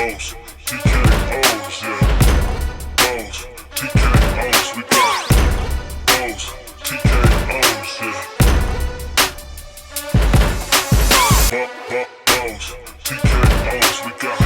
Bows, TKOs, yeah. Bows, TKOs, we got bows, TKOs, yeah. Bows, TKOs, we got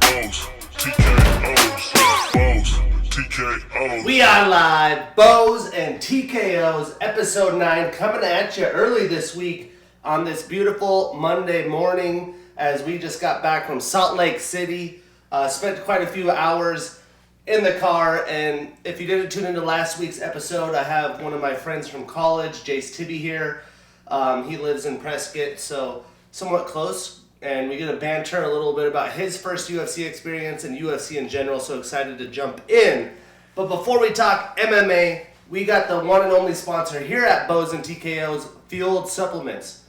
bows, TKOs, yeah. Bows, TKOs. We are live, Bows and TKOs, episode 9, coming at you early this week on this beautiful Monday morning as we just got back from Salt Lake City. Spent quite a few hours in the car, and if you didn't tune into last week's episode, I have one of my friends from college, Jace Tibby here. He lives in Prescott, so somewhat close, and we get to banter a little bit about his first UFC experience and UFC in general, so excited to jump in. But before we talk MMA, we got the one and only sponsor here at Bows and TKOs, Fueled Supplements.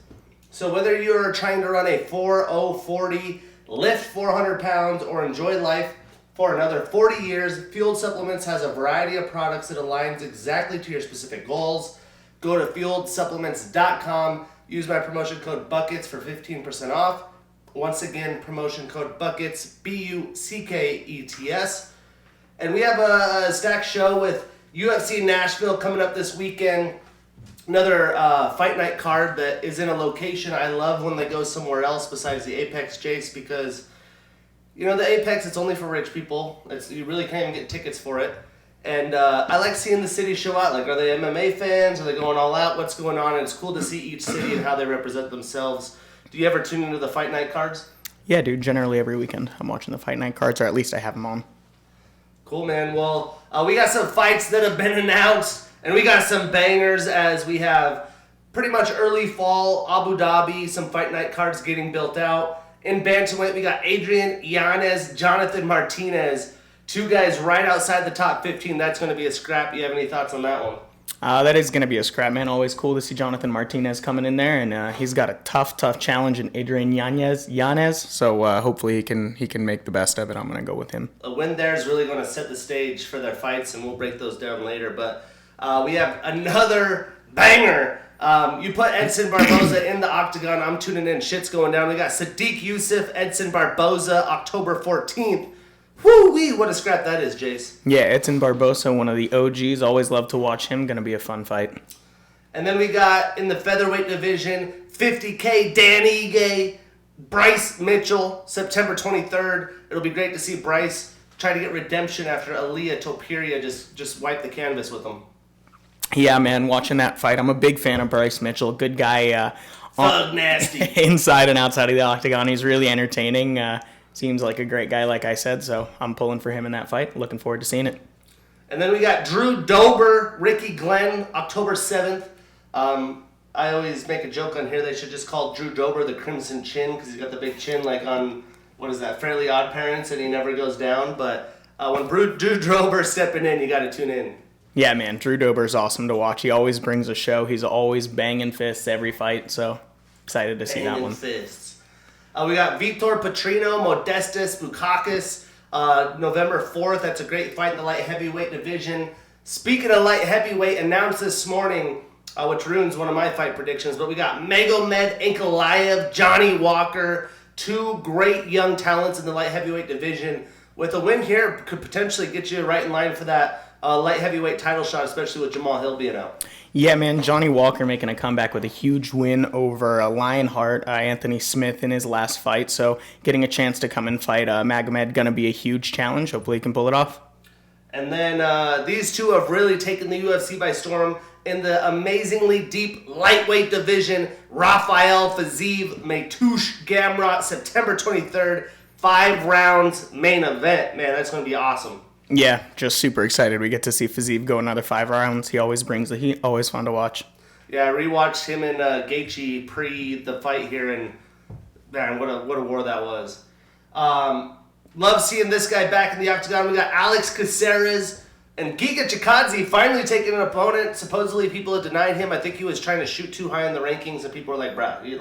So whether you're trying to run a 4:0:40, lift 400 pounds, or enjoy life for another 40 years, Fueled Supplements has a variety of products that aligns exactly to your specific goals. Go to fueledsupplements.com, use my promotion code BUCKETS for 15% off. Once again, promotion code BUCKETS, BUCKETS. And we have a stacked show with UFC Nashville coming up this weekend. Another fight night card that is in a location. I love when they go somewhere else besides the Apex, Jace, because, you know, the Apex, it's only for rich people. You really can't even get tickets for it. And I like seeing the city show out. Like, are they MMA fans? Are they going all out? What's going on? And it's cool to see each city and how they represent themselves. Do you ever tune into the fight night cards? Yeah, dude. Generally every weekend I'm watching the fight night cards, or at least I have them on. Cool, man. Well, we got some fights that have been announced. And we got some bangers as we have pretty much early fall, Abu Dhabi, some fight night cards getting built out. In bantamweight, we got Adrian Yanez, Jonathan Martinez, two guys right outside the top 15. That's going to be a scrap. You have any thoughts on that one? That is going to be a scrap, man. Always cool to see Jonathan Martinez coming in there, and he's got a tough challenge in Adrian Yanez. So hopefully he can make the best of it. I'm going to go with him. A win there is really going to set the stage for their fights, and we'll break those down later. But we have another banger. You put Edson Barboza in the octagon. I'm tuning in. Shit's going down. We got Sadiq Youssef, Edson Barboza, October 14th. Woo-wee, what a scrap that is, Jace. Yeah, Edson Barboza, one of the OGs. Always love to watch him. Going to be a fun fight. And then we got in the featherweight division, 50K, Dan Ige, Bryce Mitchell, September 23rd. It'll be great to see Bryce try to get redemption after Aaliyah Topuria just wiped the canvas with him. Yeah, man, watching that fight. I'm a big fan of Bryce Mitchell. Good guy. Thug nasty. Inside and outside of the octagon. He's really entertaining. Seems like a great guy, like I said, so I'm pulling for him in that fight. Looking forward to seeing it. And then we got Drew Dober, Ricky Glenn, October 7th. I always make a joke on here. They should just call Drew Dober the Crimson Chin because he's got the big chin like on, what is that, Fairly Odd Parents, and he never goes down. But when Drew Dober's stepping in, you got to tune in. Yeah, man, Drew Dober's awesome to watch. He always brings a show. He's always banging fists every fight, so excited to see that one. Fists. We got Vitor Petrino, Modestas Bukakas, November 4th. That's a great fight in the light heavyweight division. Speaking of light heavyweight, announced this morning, which ruins one of my fight predictions, but we got Magomed Ankalaev, Johnny Walker, two great young talents in the light heavyweight division. With a win here, could potentially get you right in line for that light heavyweight title shot, especially with Jamal Hill being out. Yeah, man, Johnny Walker making a comeback with a huge win over Lionheart, Anthony Smith, in his last fight. So getting a chance to come and fight Magomed, going to be a huge challenge. Hopefully he can pull it off. And then these two have really taken the UFC by storm in the amazingly deep lightweight division. Rafael Fiziev, Mateusz Gamrot, September 23rd, 5 rounds main event. Man, that's going to be awesome. Yeah, just super excited. We get to see Fiziev go another 5 rounds. He always brings the heat. Always fun to watch. Yeah, I rewatched him and Gaethje pre the fight here, and man, what a war that was. Love seeing this guy back in the octagon. We got Alex Caceres and Giga Chikadze finally taking an opponent. Supposedly people had denied him. I think he was trying to shoot too high in the rankings, and people were like, "Bro, you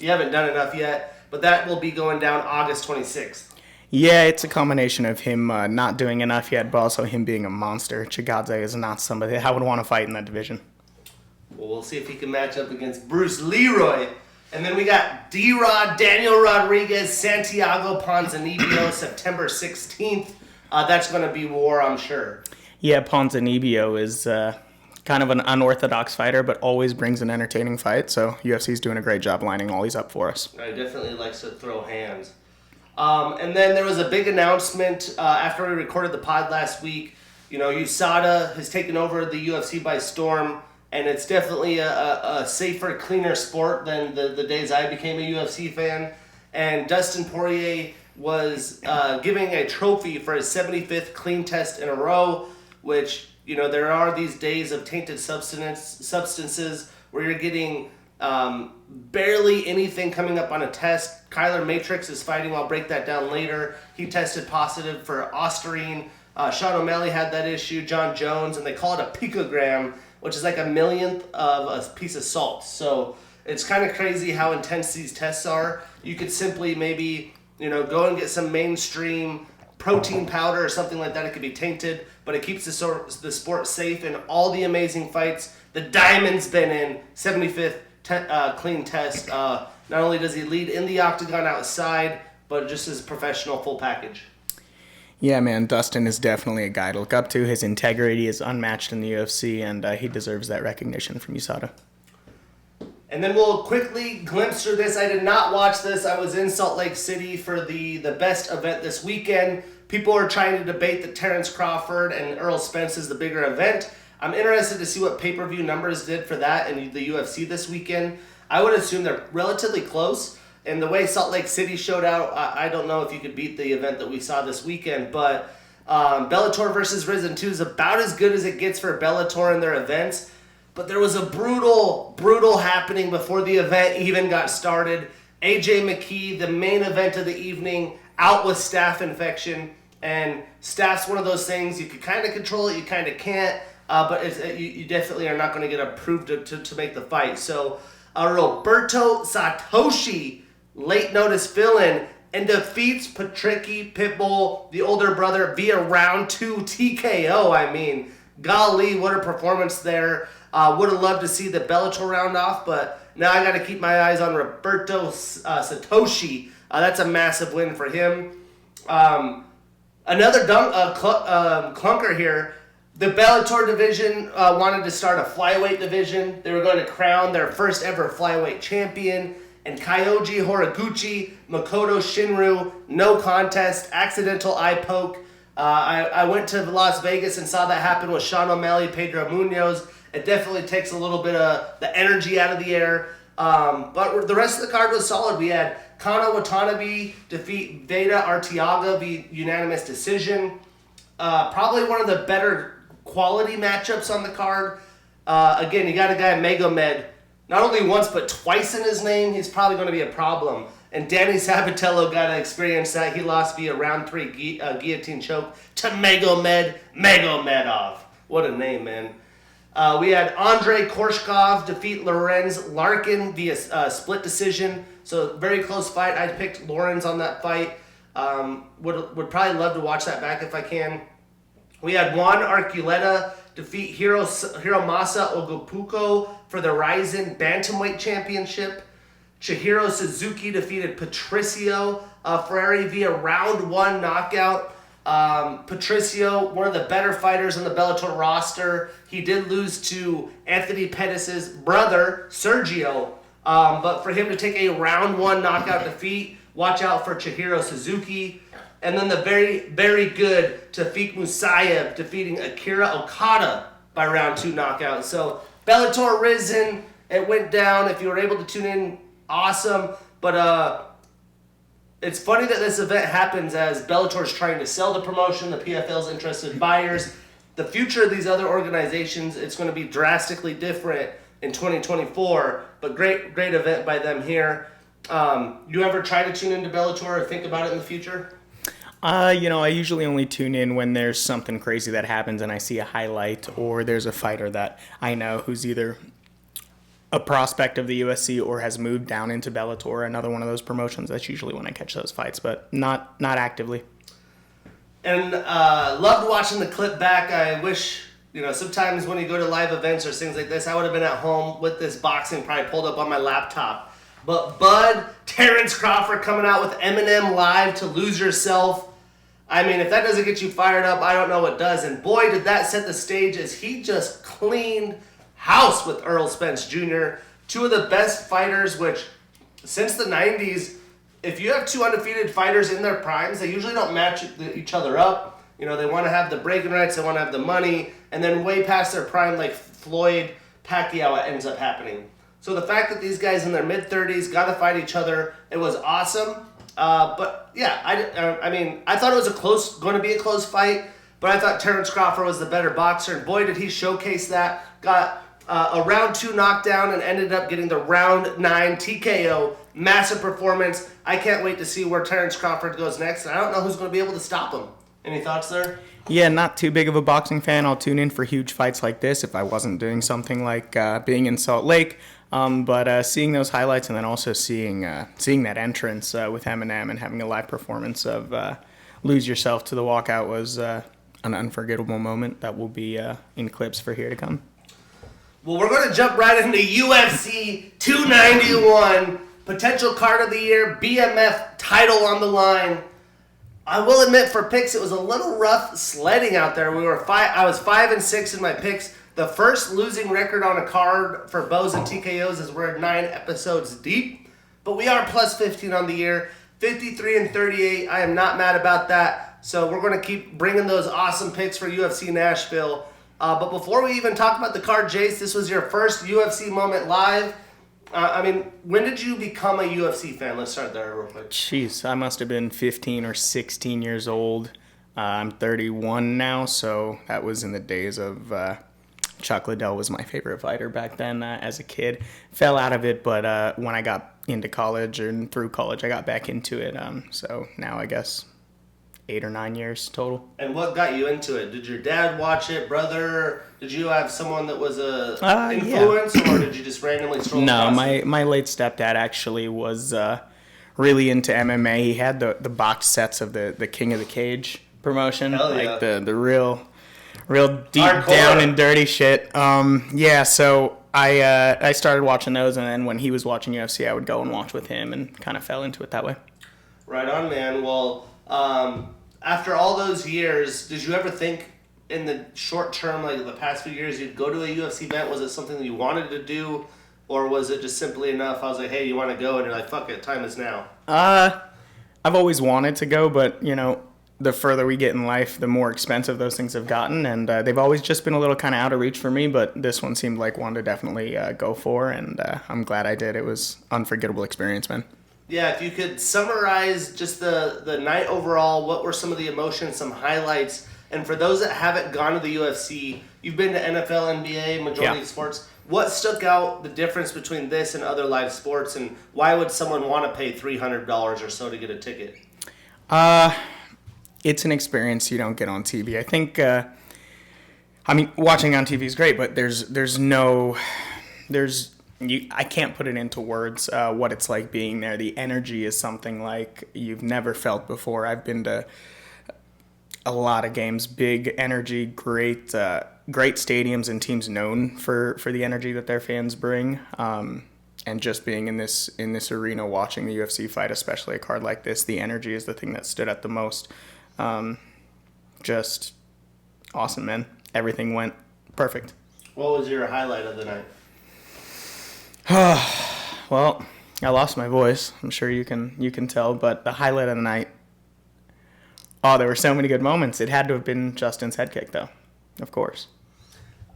haven't done enough yet." But that will be going down August 26th. Yeah, it's a combination of him not doing enough yet, but also him being a monster. Chikadze is not somebody I would want to fight in that division. Well, we'll see if he can match up against Bruce Leroy. And then we got D-Rod, Daniel Rodriguez, Santiago Ponzinibbio, September 16th. That's going to be war, I'm sure. Yeah, Ponzinibbio is kind of an unorthodox fighter, but always brings an entertaining fight. So UFC's doing a great job lining all these up for us. He definitely likes to throw hands. And then there was a big announcement after we recorded the pod last week. You know, USADA has taken over the UFC by storm, and it's definitely a safer, cleaner sport than the days I became a UFC fan. And Dustin Poirier was giving a trophy for his 75th clean test in a row, which, you know, there are these days of tainted substances where you're getting barely anything coming up on a test. Kyler Matrix is fighting. I'll break that down later. He tested positive for Ostarine. Sean O'Malley had that issue, John Jones, and they call it a picogram, which is like a millionth of a piece of salt. So it's kind of crazy how intense these tests are. You could simply maybe, you know, go and get some mainstream protein powder or something like that. It could be tainted, but it keeps the sport safe. And all the amazing fights the Diamond's been in, 75th clean test. Not only does he lead in the octagon outside, but just his professional full package. Yeah, man, Dustin is definitely a guy to look up to. His integrity is unmatched in the UFC, and he deserves that recognition from USADA. And then we'll quickly glimpse through this. I did not watch this. I was in Salt Lake City for the best event this weekend. People are trying to debate that Terance Crawford and Errol Spence is the bigger event. I'm interested to see what pay-per-view numbers did for that in the UFC this weekend. I would assume they're relatively close. And the way Salt Lake City showed out, I don't know if you could beat the event that we saw this weekend, but Bellator versus Rizin 2 is about as good as it gets for Bellator in their events. But there was a brutal happening before the event even got started. AJ McKee, the main event of the evening, out with staph infection. And staph's one of those things, you can kind of control it, you kind of can't, but you definitely are not going to get approved to make the fight. So Roberto Satoshi, late notice fill-in, and defeats Patricky Pitbull, the older brother, via round 2 TKO. I mean, golly, what a performance there. Would have loved to see the Bellator round off, but now I got to keep my eyes on Roberto Satoshi. That's a massive win for him. Another clunker here. The Bellator division wanted to start a flyweight division. They were going to crown their first ever flyweight champion. And Kyoji Horiguchi, Makoto Shinryu, no contest, accidental eye poke. I went to Las Vegas and saw that happen with Sean O'Malley, Pedro Munoz. It definitely takes a little bit of the energy out of the air. But the rest of the card was solid. We had Kana Watanabe defeat Veda Arteaga via unanimous decision. Probably one of the better quality matchups on the card. Again, you got a guy, Magomed, not only once but twice in his name. He's probably going to be a problem. And Danny Sabatello got to experience that. He lost via round 3 guillotine choke to Magomedov. What a name, man. We had Andrei Korshkov defeat Lorenz Larkin via split decision. So very close fight. I picked Lorenz on that fight. Would probably love to watch that back if I can. We had Juan Arculeta defeat Hiromasa Ogopuko for the Rizin Bantamweight Championship. Chihiro Suzuki defeated Patricio Freire via round 1 knockout. Patricio, one of the better fighters on the Bellator roster. He did lose to Anthony Pettis' brother, Sergio. But for him to take a round 1 knockout defeat, watch out for Chihiro Suzuki. And then the very, very good Tafik Musayev defeating Akira Okada by round 2 knockout. So Bellator Rizin, it went down. If you were able to tune in, awesome. But it's funny that this event happens as Bellator's trying to sell the promotion, the PFL's interested buyers. The future of these other organizations, it's going to be drastically different in 2024. But great event by them here. You ever try to tune into Bellator or think about it in the future? I usually only tune in when there's something crazy that happens and I see a highlight or there's a fighter that I know who's either a prospect of the USC or has moved down into Bellator, another one of those promotions. That's usually when I catch those fights, but not actively. And loved watching the clip back. I wish, sometimes when you go to live events or things like this, I would have been at home with this boxing probably pulled up on my laptop. But Bud, Terance Crawford coming out with Eminem Live to Lose Yourself. I mean, if that doesn't get you fired up, I don't know what does. And boy, did that set the stage as he just cleaned house with Errol Spence Jr. Two of the best fighters, which since the 90s, if you have two undefeated fighters in their primes, they usually don't match each other up. You know, they want to have the bragging rights, they want to have the money, and then way past their prime, like Floyd, Pacquiao, it ends up happening. So the fact that these guys in their mid-30s got to fight each other, it was awesome. But yeah, I mean, I thought it was going to be a close fight, but I thought Terance Crawford was the better boxer, and boy, did he showcase that. Got a round 2 knockdown and ended up getting the round 9 TKO. Massive performance. I can't wait to see where Terance Crawford goes next, and I don't know who's going to be able to stop him. Any thoughts there? Yeah, not too big of a boxing fan. I'll tune in for huge fights like this if I wasn't doing something like being in Salt Lake. But seeing those highlights and then also seeing that entrance with Eminem and having a live performance of Lose Yourself to the walkout was an unforgettable moment that will be in clips for here to come. Well, we're going to jump right into UFC 291, potential card of the year, BMF title on the line. I will admit, for picks, it was a little rough sledding out there. I was 5-6 in my picks. The first losing record on a card for bows and TKOs is we're 9 episodes deep. But we are plus 15 on the year, 53-38. I am not mad about that. So we're going to keep bringing those awesome picks for UFC Nashville. But before we even talk about the card, Jace, this was your first UFC moment live. I mean, when did you become a UFC fan? Let's start there real quick. Jeez, I must have been 15 or 16 years old. I'm 31 now, so that was in the days of Chuck Liddell was my favorite fighter back then as a kid. Fell out of it, but when I got into college and through college, I got back into it. So now I guess 8 or 9 years total. And what got you into it? Did your dad watch it, brother? Did you have someone that was a influence, yeah. Or did you just randomly stroll No, across it? my late stepdad actually was really into MMA. He had the box sets of the King of the Cage promotion, Hell yeah. like the real deep Hardcore. down and dirty shit. Yeah, so I started watching those, and then when he was watching UFC, I would go and watch with him, and kind of fell into it that way. Right on, man. Well, after all those years, did you ever think in the short term, like the past few years, you'd go to a UFC event? Was it something that you wanted to do, or was it just simply enough? I was like, hey, you want to go? And you're like, fuck it, time is now. I've always wanted to go, but, you know, the further we get in life, the more expensive those things have gotten, and they've always just been a little kind of out of reach for me, but this one seemed like one to definitely go for, and I'm glad I did. It was an unforgettable experience, man. Yeah, if you could summarize just the night overall, what were some of the emotions, some highlights, and for those that haven't gone to the UFC, you've been to NFL, NBA, majority of sports, what stuck out the difference between this and other live sports, and why would someone want to pay $300 or so to get a ticket? It's an experience you don't get on TV. I think, watching on TV is great, but I can't put it into words what it's like being there. The energy is something like you've never felt before. I've been to a lot of games, big energy, great stadiums and teams known for the energy that their fans bring. And just being in this arena watching the UFC fight, especially a card like this, the energy is the thing that stood out the most. Just awesome, man. Everything went perfect. What was your highlight of the night? Well, I lost my voice. I'm sure you can tell, but the highlight of the night. Oh, there were so many good moments. It had to have been Justin's head kick, though. Of course.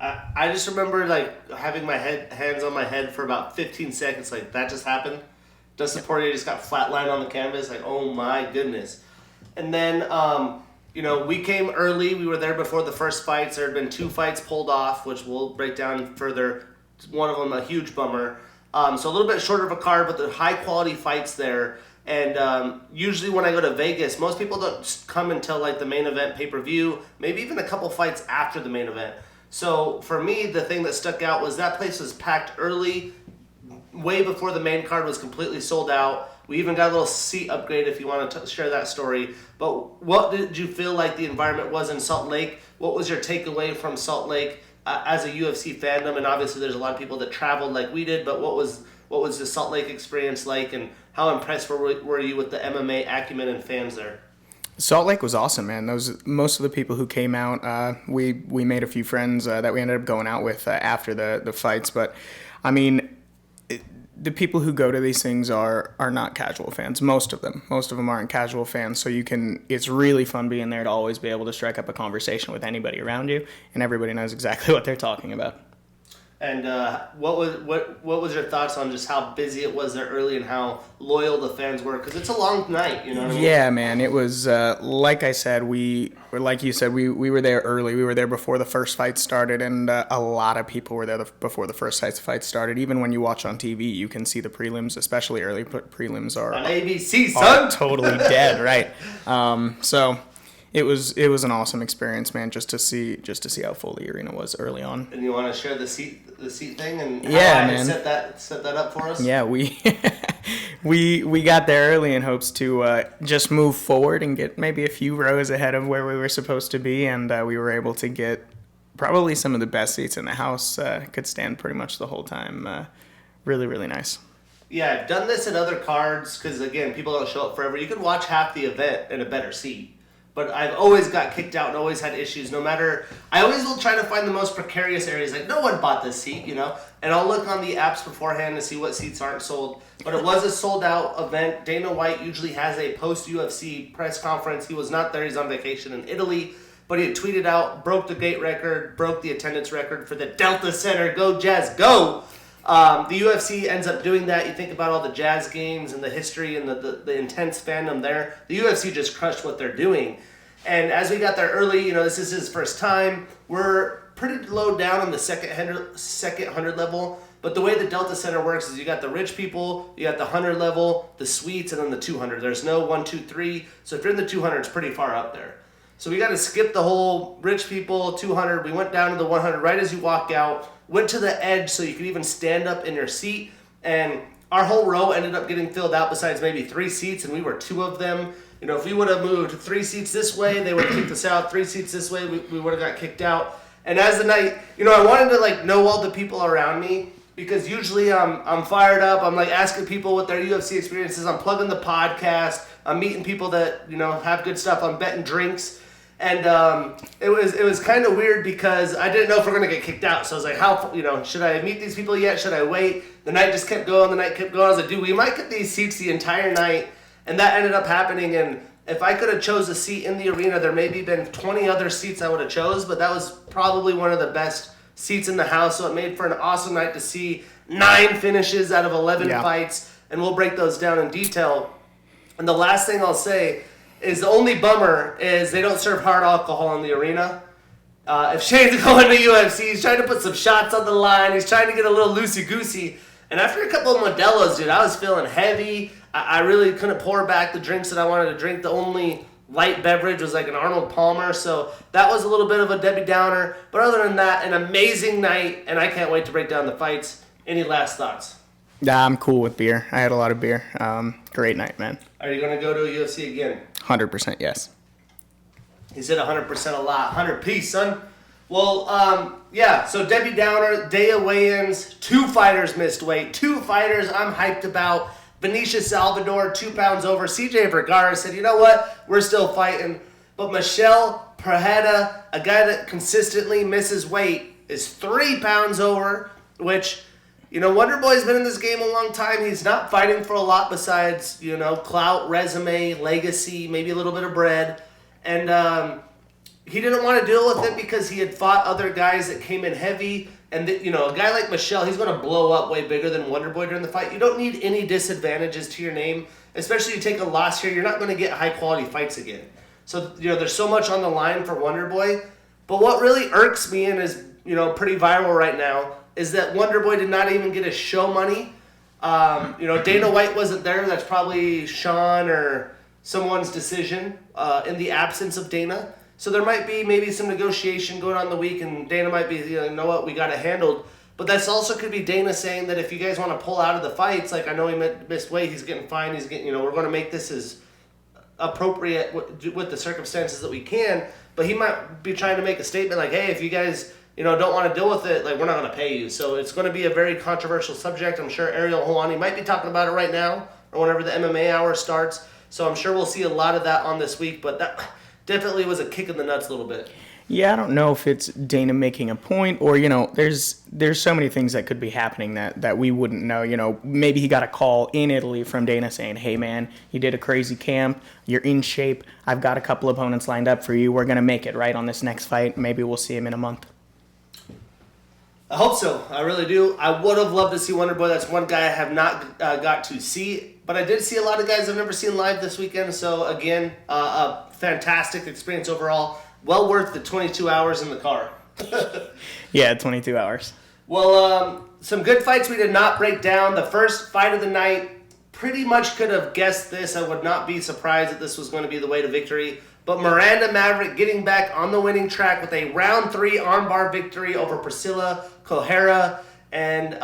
I just remember like having my hands on my head for about 15 seconds. Like that just happened. Dustin Poirier just got flatlined on the canvas. Like, oh my goodness. And then we came early. We were there before the first fights. There had been 2 fights pulled off, which we'll break down further. One of them a huge bummer. So a little bit shorter of a card, but the high quality fights there. And usually when I go to Vegas, most people don't come until like the main event pay-per-view, maybe even a couple fights after the main event. So for me, the thing that stuck out was that place was packed early, way before the main card was completely sold out. We even got a little seat upgrade if you want to share that story. But what did you feel like the environment was in Salt Lake? What was your takeaway from Salt Lake as a UFC fandom? And obviously there's a lot of people that traveled like we did, but what was what was the Salt Lake experience like, and how impressed were you with the MMA acumen and fans there? Salt Lake was awesome, man. Most of the people who came out, we made a few friends that we ended up going out with after the fights. But I mean, the people who go to these things are not casual fans. Most of them aren't casual fans. So it's really fun being there to always be able to strike up a conversation with anybody around you, and everybody knows exactly what they're talking about. And what was your thoughts on just how busy it was there early and how loyal the fans were? Because it's a long night, you know what I mean? Yeah, man. It was like you said, we were there early. We were there before the first fight started, and a lot of people were there before the first fight started. Even when you watch on TV, you can see the prelims, especially early prelims are on ABC, son. Are totally dead, right? So. It was an awesome experience, man, just to see how full the arena was early on. And you want to share the seat thing and yeah, man. set that up for us? Yeah, we got there early in hopes to just move forward and get maybe a few rows ahead of where we were supposed to be, and we were able to get probably some of the best seats in the house. Could stand pretty much the whole time. Really, really nice. Yeah, I've done this in other cards because, again, people don't show up forever. You could watch half the event in a better seat. But I've always got kicked out and always had issues. I always will try to find the most precarious areas. Like, no one bought this seat, you know? And I'll look on the apps beforehand to see what seats aren't sold. But it was a sold-out event. Dana White usually has a post-UFC press conference. He was not there. He's on vacation in Italy. But he had tweeted out, broke the gate record, broke the attendance record for the Delta Center. Go, Jazz, go! The UFC ends up doing that. You think about all the Jazz games and the history and the intense fandom there. The UFC just crushed what they're doing. And as we got there early, you know, this is his first time. We're pretty low down on the second 100 level. But the way the Delta Center works is you got the rich people, you got the 100 level, the suites, and then the 200. There's no 1, 2, 3. So if you're in the 200, it's pretty far up there. So we got to skip the whole rich people, 200. We went down to the 100 right as you walk out. Went to the edge so you could even stand up in your seat, and our whole row ended up getting filled out besides maybe 3 seats, and we were 2 of them. You know, if we would have moved 3 seats this way, they would have kicked us out. 3 seats this way, we would have got kicked out. And as the night, you know, I wanted to know all the people around me because usually I'm fired up. I'm asking people what their UFC experience is. I'm plugging the podcast. I'm meeting people that, you know, have good stuff. I'm betting drinks. And it was kind of weird because I didn't know if we're going to get kicked out. So I was like, should I meet these people yet? Should I wait? The night just kept going. I was like, dude, we might get these seats the entire night. And that ended up happening. And if I could have chose a seat in the arena, there maybe been 20 other seats I would have chose. But that was probably one of the best seats in the house. So it made for an awesome night to see 9 finishes out of 11 fights. And we'll break those down in detail. And the last thing I'll say is the only bummer is they don't serve hard alcohol in the arena. If Shane's going to UFC, he's trying to put some shots on the line. He's trying to get a little loosey-goosey. And after a couple of Modelo's, dude, I was feeling heavy. I really couldn't pour back the drinks that I wanted to drink. The only light beverage was an Arnold Palmer. So that was a little bit of a Debbie Downer. But other than that, an amazing night. And I can't wait to break down the fights. Any last thoughts? Yeah, I'm cool with beer. I had a lot of beer. Great night, man. Are you going to go to a UFC again? 100% yes. He said 100% a lot. 100 piece, son. Well, yeah, so Debbie Downer, day of weigh-ins, 2 fighters missed weight. 2 fighters I'm hyped about. Benicia Salvador, 2 pounds over. CJ Vergara said, you know what? We're still fighting. But Michelle Prajeda, a guy that consistently misses weight, is 3 pounds over, which, you know, Wonder Boy's been in this game a long time. He's not fighting for a lot besides, you know, clout, resume, legacy, maybe a little bit of bread. And he didn't want to deal with it because he had fought other guys that came in heavy. And, you know, a guy like Michelle, he's going to blow up way bigger than Wonder Boy during the fight. You don't need any disadvantages to your name. Especially you take a loss here, you're not going to get high-quality fights again. So, you know, there's so much on the line for Wonder Boy. But what really irks me and is, you know, pretty viral right now is that Wonder Boy did not even get his show money. You know, Dana White wasn't there. That's probably Sean or someone's decision in the absence of Dana. So there might be maybe some negotiation going on the week, and Dana might be, you know what, we got it handled. But that's also could be Dana saying that if you guys want to pull out of the fights, like I know he missed weight, he's getting fined, he's getting, you know, we're going to make this as appropriate with the circumstances that we can. But he might be trying to make a statement like, hey, if you guys, don't want to deal with it, like, we're not going to pay you. So it's going to be a very controversial subject. I'm sure Errol Houani might be talking about it right now or whenever the MMA hour starts. So I'm sure we'll see a lot of that on this week, but that definitely was a kick in the nuts a little bit. Yeah, I don't know if it's Dana making a point or, there's so many things that could be happening that we wouldn't know. Maybe he got a call in Italy from Dana saying, hey, man, you did a crazy camp. You're in shape. I've got a couple opponents lined up for you. We're going to make it right on this next fight. Maybe we'll see him in a month. I hope so. I really do. I would have loved to see Wonderboy. That's one guy I have not got to see. But I did see a lot of guys I've never seen live this weekend. So, again, a fantastic experience overall. Well worth the 22 hours in the car. Yeah, 22 hours. Well, some good fights we did not break down. The first fight of the night, pretty much could have guessed this. I would not be surprised that this was going to be the way to victory. But Miranda Maverick getting back on the winning track with a round 3 armbar victory over Priscilla Kohara. And,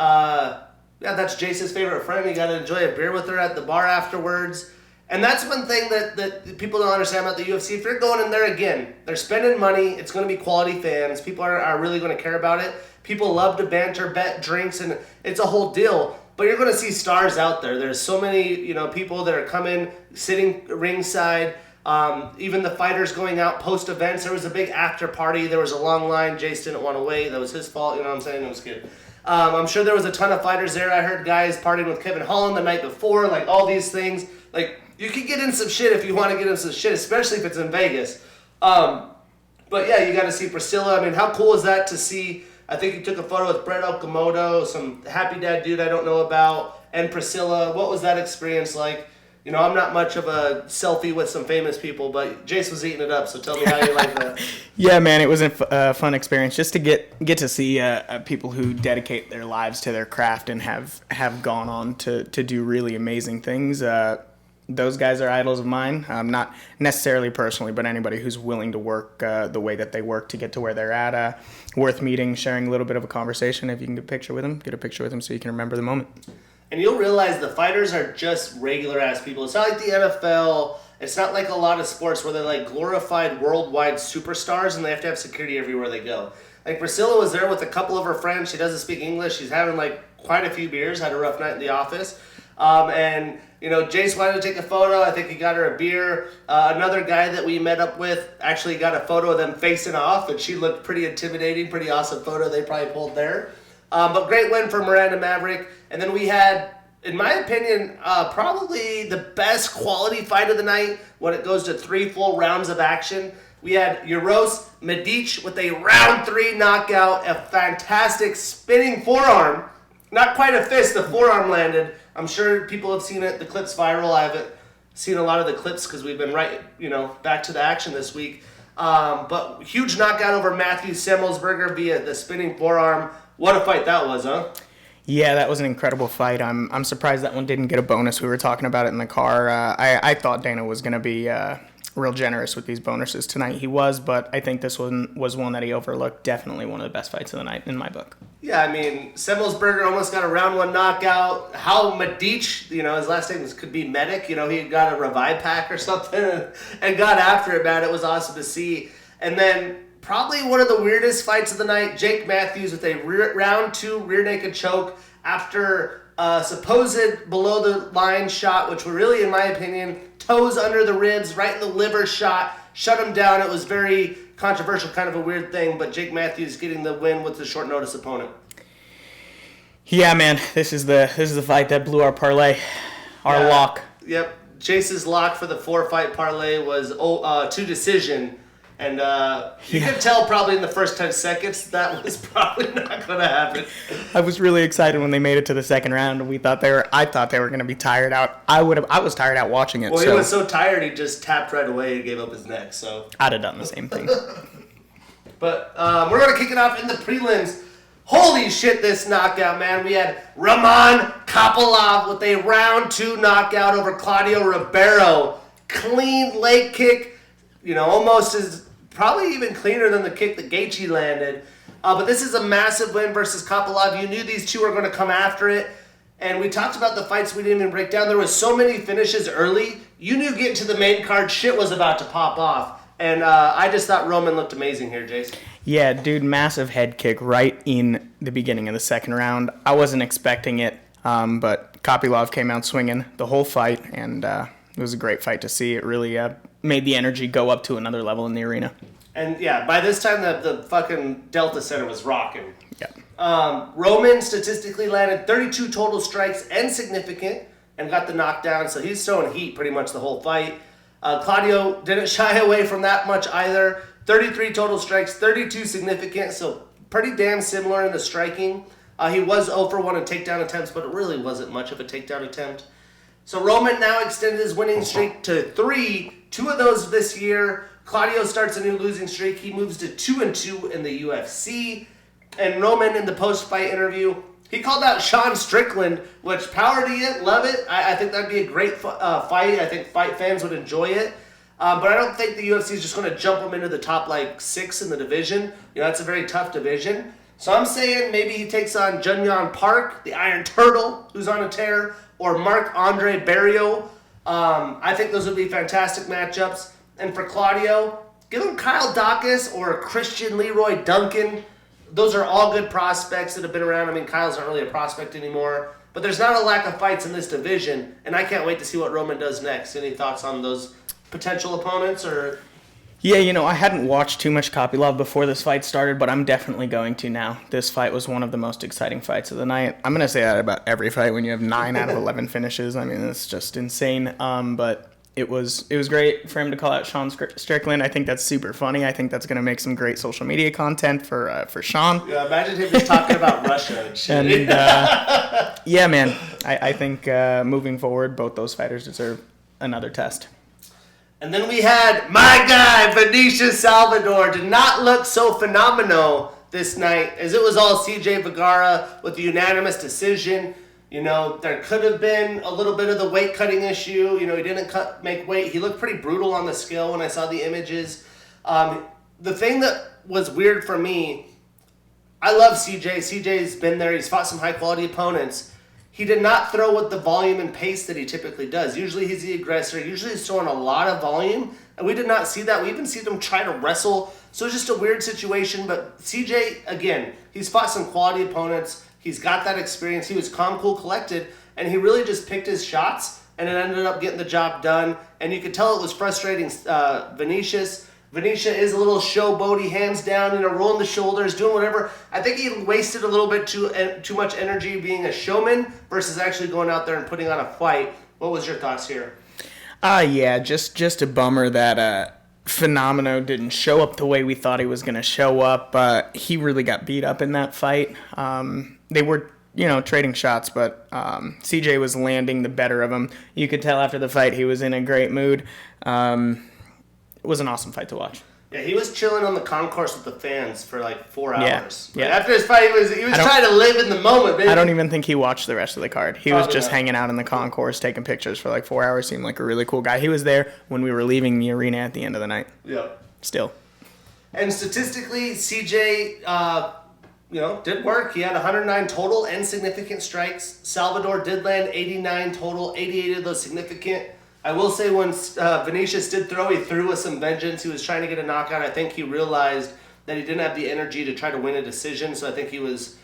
that's Jace's favorite friend. You got to enjoy a beer with her at the bar afterwards. And that's one thing that people don't understand about the UFC. If you're going in there again, they're spending money. It's going to be quality fans. People are really going to care about it. People love to banter, bet drinks, and it's a whole deal. But you're going to see stars out there. There's so many people that are coming, sitting ringside. Even the fighters going out post events. There was a big after party. There was a long line. Jace didn't want to wait. That was his fault. You know what I'm saying? It was good. I'm sure there was a ton of fighters there. I heard guys partying with Kevin Holland the night before. Like, all these things. Like, you can get in some shit if you want to get in some shit, especially if it's in Vegas. But yeah, you got to see Priscilla. I mean, how cool is that to see? I think you took a photo with Brett Okamoto, some happy dad dude I don't know about, and Priscilla. What was that experience like? I'm not much of a selfie with some famous people, but Jace was eating it up, so tell me how you like that. Yeah, man, it was a fun experience just to get to see people who dedicate their lives to their craft and have gone on to do really amazing things. Those guys are idols of mine, not necessarily personally, but anybody who's willing to work the way that they work to get to where they're at. Worth meeting, sharing a little bit of a conversation. If you can get a picture with them so you can remember the moment. And you'll realize the fighters are just regular-ass people. It's not like the NFL. It's not like a lot of sports where they're like glorified worldwide superstars and they have to have security everywhere they go. Like Priscilla was there with a couple of her friends. She doesn't speak English. She's having like quite a few beers, had a rough night in the office. And Jace wanted to take a photo. I think he got her a beer. Another guy that we met up with actually got a photo of them facing off, and she looked pretty intimidating. Pretty awesome photo they probably pulled there. But great win for Miranda Maverick. And then we had, in my opinion, probably the best quality fight of the night when it goes to 3 full rounds of action. We had Uros Medic with a round 3 knockout, a fantastic spinning forearm. Not quite a fist, the forearm landed. I'm sure people have seen it. The clip's viral. I haven't seen a lot of the clips because we've been back to the action this week. But huge knockout over Matthew Semmelsberger via the spinning forearm. What a fight that was, huh? Yeah, that was an incredible fight. I'm surprised that one didn't get a bonus. We were talking about it in the car. I thought Dana was going to be real generous with these bonuses tonight. He was, but I think this one was one that he overlooked. Definitely one of the best fights of the night in my book. Yeah, I mean, Semmelsberger almost got a round 1 knockout. How Medic, his last name could be Medic. He got a revive pack or something and got after it, man. It was awesome to see. And then probably one of the weirdest fights of the night, Jake Matthews with a round 2 rear naked choke after a supposed below the line shot, which were really, in my opinion, toes under the ribs, right in the liver shot, shut him down. It was very controversial, kind of a weird thing, but Jake Matthews getting the win with the short notice opponent. Yeah, man, this is the fight that blew our parlay, our lock. Yep, Chase's lock for the 4-fight parlay was 2 decision. And you could tell probably in the first 10 seconds that was probably not going to happen. I was really excited when they made it to the second round. I thought they were going to be tired out. I was tired out watching it. Well, he was so tired he just tapped right away and gave up his neck. So I'd have done the same thing. But we're going to kick it off in the prelims. Holy shit, this knockout, man. We had Roman Kopylov with a round 2 knockout over Claudio Ribeiro. Clean leg kick, almost as probably even cleaner than the kick that Gaethje landed. But this is a massive win versus Kopylov. You knew these two were going to come after it. And we talked about the fights we didn't even break down. There was so many finishes early. You knew getting to the main card, shit was about to pop off. And I just thought Roman looked amazing here, Jason. Yeah, dude, massive head kick right in the beginning of the second round. I wasn't expecting it, but Kopylov came out swinging the whole fight, and it was a great fight to see. It really made the energy go up to another level in the arena. And yeah, by this time the fucking Delta Center was rocking. Yeah. Roman statistically landed 32 total strikes and significant and got the knockdown, so he's throwing heat pretty much the whole fight. Claudio didn't shy away from that much either. 33 total strikes, 32 significant, so pretty damn similar in the striking. He was 0 for 1 in takedown attempts, but it really wasn't much of a takedown attempt. So Roman now extended his winning streak to 3, 2 of those this year. Claudio starts a new losing streak. He moves to 2-2 in the UFC. And Roman, in the post-fight interview, he called out Sean Strickland, which power to you, love it. I think that'd be a great fight. I think fight fans would enjoy it. But I don't think the UFC is just going to jump him into the top, 6 in the division. That's a very tough division. So I'm saying maybe he takes on Junyon Park, the Iron Turtle, who's on a tear, or Marc-Andre Barrio. I think those would be fantastic matchups. And for Claudio, give him Kyle Dacus or Christian Leroy Duncan. Those are all good prospects that have been around. I mean, Kyle's not really a prospect anymore. But there's not a lack of fights in this division, and I can't wait to see what Roman does next. Any thoughts on those potential opponents? Or Yeah, I hadn't watched too much Kopylov before this fight started, but I'm definitely going to now. This fight was one of the most exciting fights of the night. I'm going to say that about every fight when you have 9 out of 11 finishes. I mean, it's just insane. But it was great for him to call out Sean Strickland. I think that's super funny. I think that's going to make some great social media content for Sean. Yeah, imagine him just talking about Russia and shit. And, yeah, man, I think moving forward, both those fighters deserve another test. And then we had my guy, Benicio Salvador, did not look so phenomenal this night, as it was all CJ Vergara with the unanimous decision. There could have been a little bit of the weight cutting issue. He didn't make weight. He looked pretty brutal on the scale when I saw the images. The thing that was weird for me, I love CJ. CJ's been there. He's fought some high-quality opponents. He did not throw with the volume and pace that he typically does. Usually he's the aggressor. Usually he's throwing a lot of volume, and we did not see that. We even see him try to wrestle. So it's just a weird situation. But CJ, again, he's fought some quality opponents. He's got that experience. He was calm, cool, collected, and he really just picked his shots, and it ended up getting the job done. And you could tell it was frustrating Vinicius. Venetia is a little showboaty, hands down, rolling the shoulders, doing whatever. I think he wasted a little bit too much energy being a showman versus actually going out there and putting on a fight. What was your thoughts here? Yeah, just a bummer that Phenomeno didn't show up the way we thought he was going to show up. He really got beat up in that fight. They were, trading shots, but CJ was landing the better of him. You could tell after the fight he was in a great mood. It was an awesome fight to watch. Yeah, he was chilling on the concourse with the fans for 4 hours. Yeah. After his fight, he was trying to live in the moment, baby. I don't even think he watched the rest of the card. He was just hanging out in the concourse, taking pictures for 4 hours. Seemed like a really cool guy. He was there when we were leaving the arena at the end of the night. Yeah. Still. And statistically, CJ, did work. He had 109 total and significant strikes. Salvador did land 89 total, 88 of those significant. I will say when Vinicius did throw, he threw with some vengeance. He was trying to get a knockout. I think he realized that he didn't have the energy to try to win a decision, so I think he was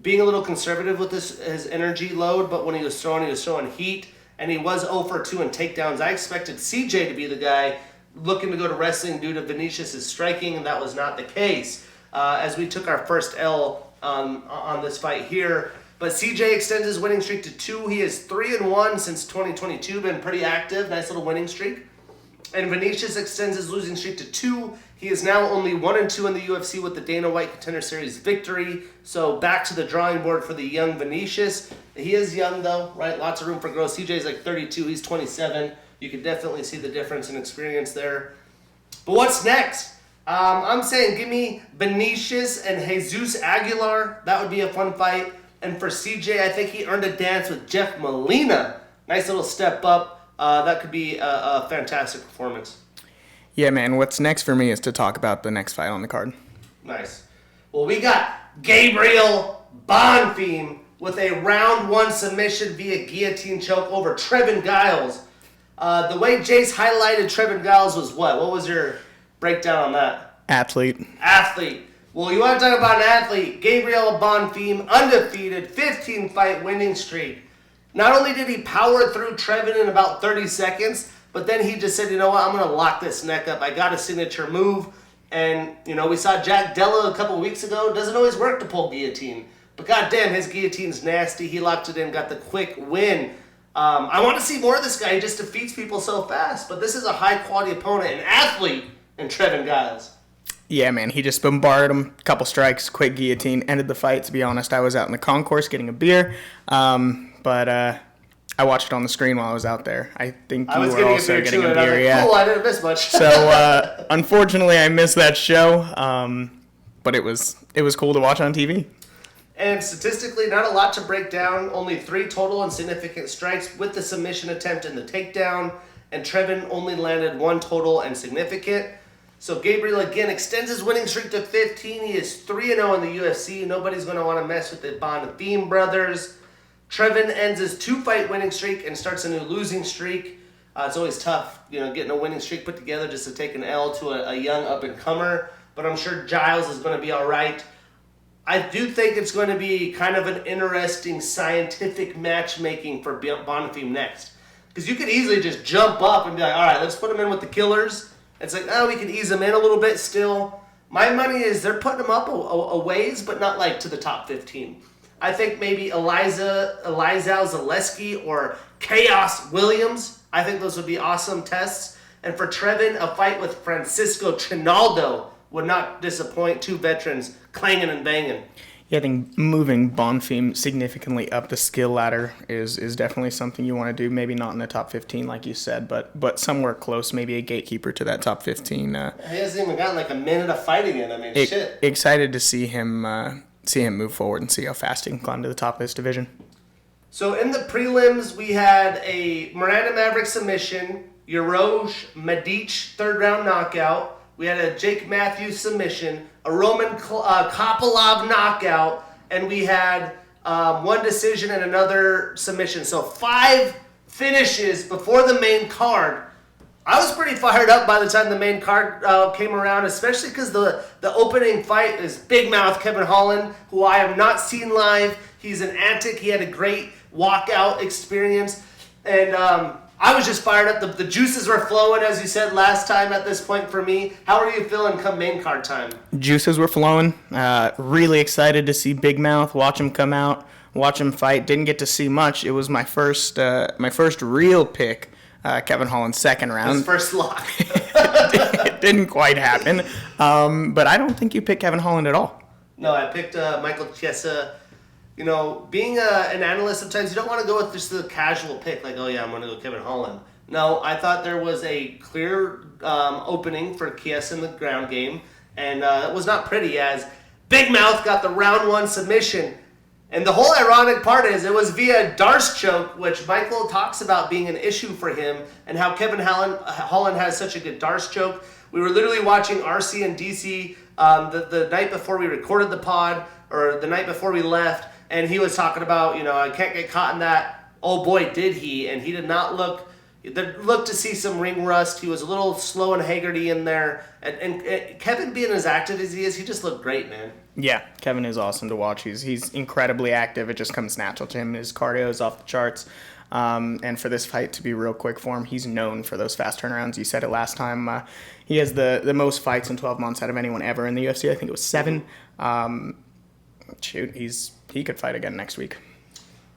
being a little conservative with his energy load, but when he was throwing heat, and he was 0 for 2 in takedowns. I expected CJ to be the guy looking to go to wrestling due to Vinicius' striking, and that was not the case, as we took our first L on this fight here. But CJ extends his winning streak to 2. He is 3-1 since 2022, been pretty active, nice little winning streak. And Vinicius extends his losing streak to 2. He is now only 1-2 in the UFC with the Dana White Contender Series victory. So back to the drawing board for the young Vinicius. He is young though, right? Lots of room for growth. CJ's 32, he's 27. You can definitely see the difference in experience there. But what's next? I'm saying give me Vinicius and Jesus Aguilar. That would be a fun fight. And for CJ, I think he earned a dance with Jeff Molina. Nice little step up. That could be a fantastic performance. Yeah, man. What's next for me is to talk about the next fight on the card. Nice. Well, we got Gabriel Bonfim with a round 1 submission via guillotine choke over Trevin Giles. The way Jace highlighted Trevin Giles was what? What was your breakdown on that? Athlete. Well, you want to talk about an athlete, Gabriel Bonfim, undefeated, 15-fight winning streak. Not only did he power through Trevin in about 30 seconds, but then he just said, you know what, I'm going to lock this neck up. I got a signature move. And, you know, we saw Jack Della a couple weeks ago. Doesn't always work to pull guillotine. But goddamn, his guillotine's nasty. He locked it in, got the quick win. I want to see more of this guy. He just defeats people so fast. But this is a high-quality opponent, an athlete in Trevin Giles. Yeah, man, he just bombarded him. Couple strikes, quick guillotine, ended the fight. To be honest, I was out in the concourse getting a beer. But I watched it on the screen while I was out there. I think you were also getting a beer. Yeah. Cool, I didn't miss much. So, unfortunately, I missed that show. But it was cool to watch on TV. And statistically, not a lot to break down. Only 3 total and significant strikes with the submission attempt and the takedown. And Trevin only landed 1 total and significant. So Gabriel again extends his winning streak to 15. He is 3-0 in the UFC. Nobody's going to want to mess with the Bonfim brothers. Trevin ends his 2-fight winning streak and starts a new losing streak. It's always tough, you know, getting a winning streak put together just to take an L to a young up-and-comer. But I'm sure Giles is going to be all right. I do think it's going to be kind of an interesting scientific matchmaking for Bonfim next. Because you could easily just jump up and be like, all right, let's put him in with the killers. It's like, oh, we can ease him in a little bit still. My money is they're putting him up a ways, but not like to the top 15. I think maybe Eliza Zaleski or Chaos Williams. I think those would be awesome tests. And for Trevin, a fight with Francisco Trinaldo would not disappoint. 2 veterans clanging and banging. Yeah, I think moving Bonfim significantly up the skill ladder is definitely something you want to do. Maybe not in the top 15, like you said, but somewhere close, maybe a gatekeeper to that top 15. He hasn't even gotten like a minute of fighting in. I mean, shit. Excited to see him move forward and see how fast he can climb to the top of this division. So in the prelims, we had a Miranda Maverick submission, Yaroj Medic 3rd-round knockout. We had a Jake Matthews submission, a Roman Kopylov knockout, and we had 1 decision and another submission. So 5 finishes before the main card. I was pretty fired up by the time the main card came around, especially because the opening fight is Big Mouth Kevin Holland, who I have not seen live. He's an antic. He had a great walkout experience. And I was just fired up. The juices were flowing, as you said last time at this point for me. How are you feeling come main card time? Juices were flowing. Really excited to see Big Mouth, watch him come out, watch him fight. Didn't get to see much. It was my first real pick. Kevin Holland's 2nd round. His first lock. It didn't quite happen. But I don't think you picked Kevin Holland at all. No, I picked Michael Chiesa. You know, being an analyst, sometimes you don't want to go with just the casual pick, like, oh yeah, I'm going to go Kevin Holland. No, I thought there was a clear opening for Chiesa in the ground game, and it was not pretty as Big Mouth got the round 1 submission. And the whole ironic part is it was via Darce choke, which Michael talks about being an issue for him, and how Kevin Holland has such a good Darce choke. We were literally watching RC and DC the night before we recorded the pod, or the night before we left, and he was talking about, you know, I can't get caught in that. Oh boy, did he. And he did not look to see some ring rust. He was a little slow and haggardy in there. And Kevin, being as active as he is, he just looked great, man. Yeah, Kevin is awesome to watch. He's incredibly active. It just comes natural to him. His cardio is off the charts. And for this fight to be real quick for him, he's known for those fast turnarounds. You said it last time. He has the most fights in 12 months out of anyone ever in the UFC. I think it was 7. He could fight again next week.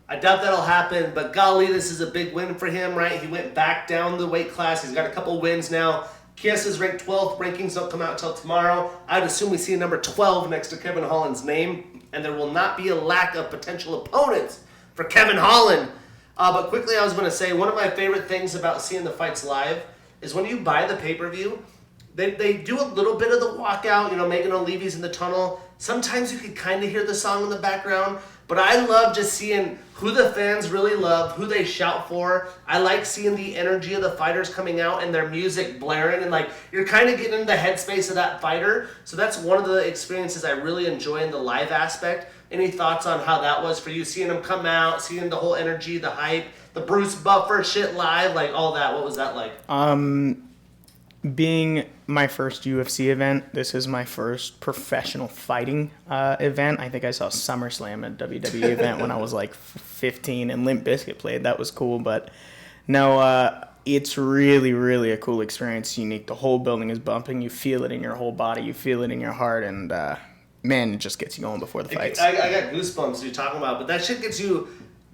I doubt that'll happen, but golly, this is a big win for him, right? He went back down the weight class. He's got a couple wins now. Chiesa's ranked 12th. Rankings don't come out until tomorrow. I'd assume we see a number 12 next to Kevin Holland's name, and there will not be a lack of potential opponents for Kevin Holland. But quickly, I was going to say, one of my favorite things about seeing the fights live is when you buy the pay-per-view, they do a little bit of the walkout, you know, Megan O'Leary's in the tunnel. Sometimes you could kind of hear the song in the background, but I love just seeing who the fans really love, who they shout for. I like seeing the energy of the fighters coming out and their music blaring, and like you're kind of getting in the headspace of that fighter. So that's one of the experiences I really enjoy in the live aspect. Any thoughts on how that was for you, seeing them come out, seeing the whole energy, the hype, the Bruce Buffer shit live, like all that? What was that like? Being my first UFC event. This is my first professional fighting event. I think I saw SummerSlam at WWE event when I was like 15, and Limp Bizkit played. That was cool, but no, it's really, really a cool experience. Unique. The whole building is bumping. You feel it in your whole body. You feel it in your heart, and man, it just gets you going before the fights. I got goosebumps you're talking about, but that shit gets you,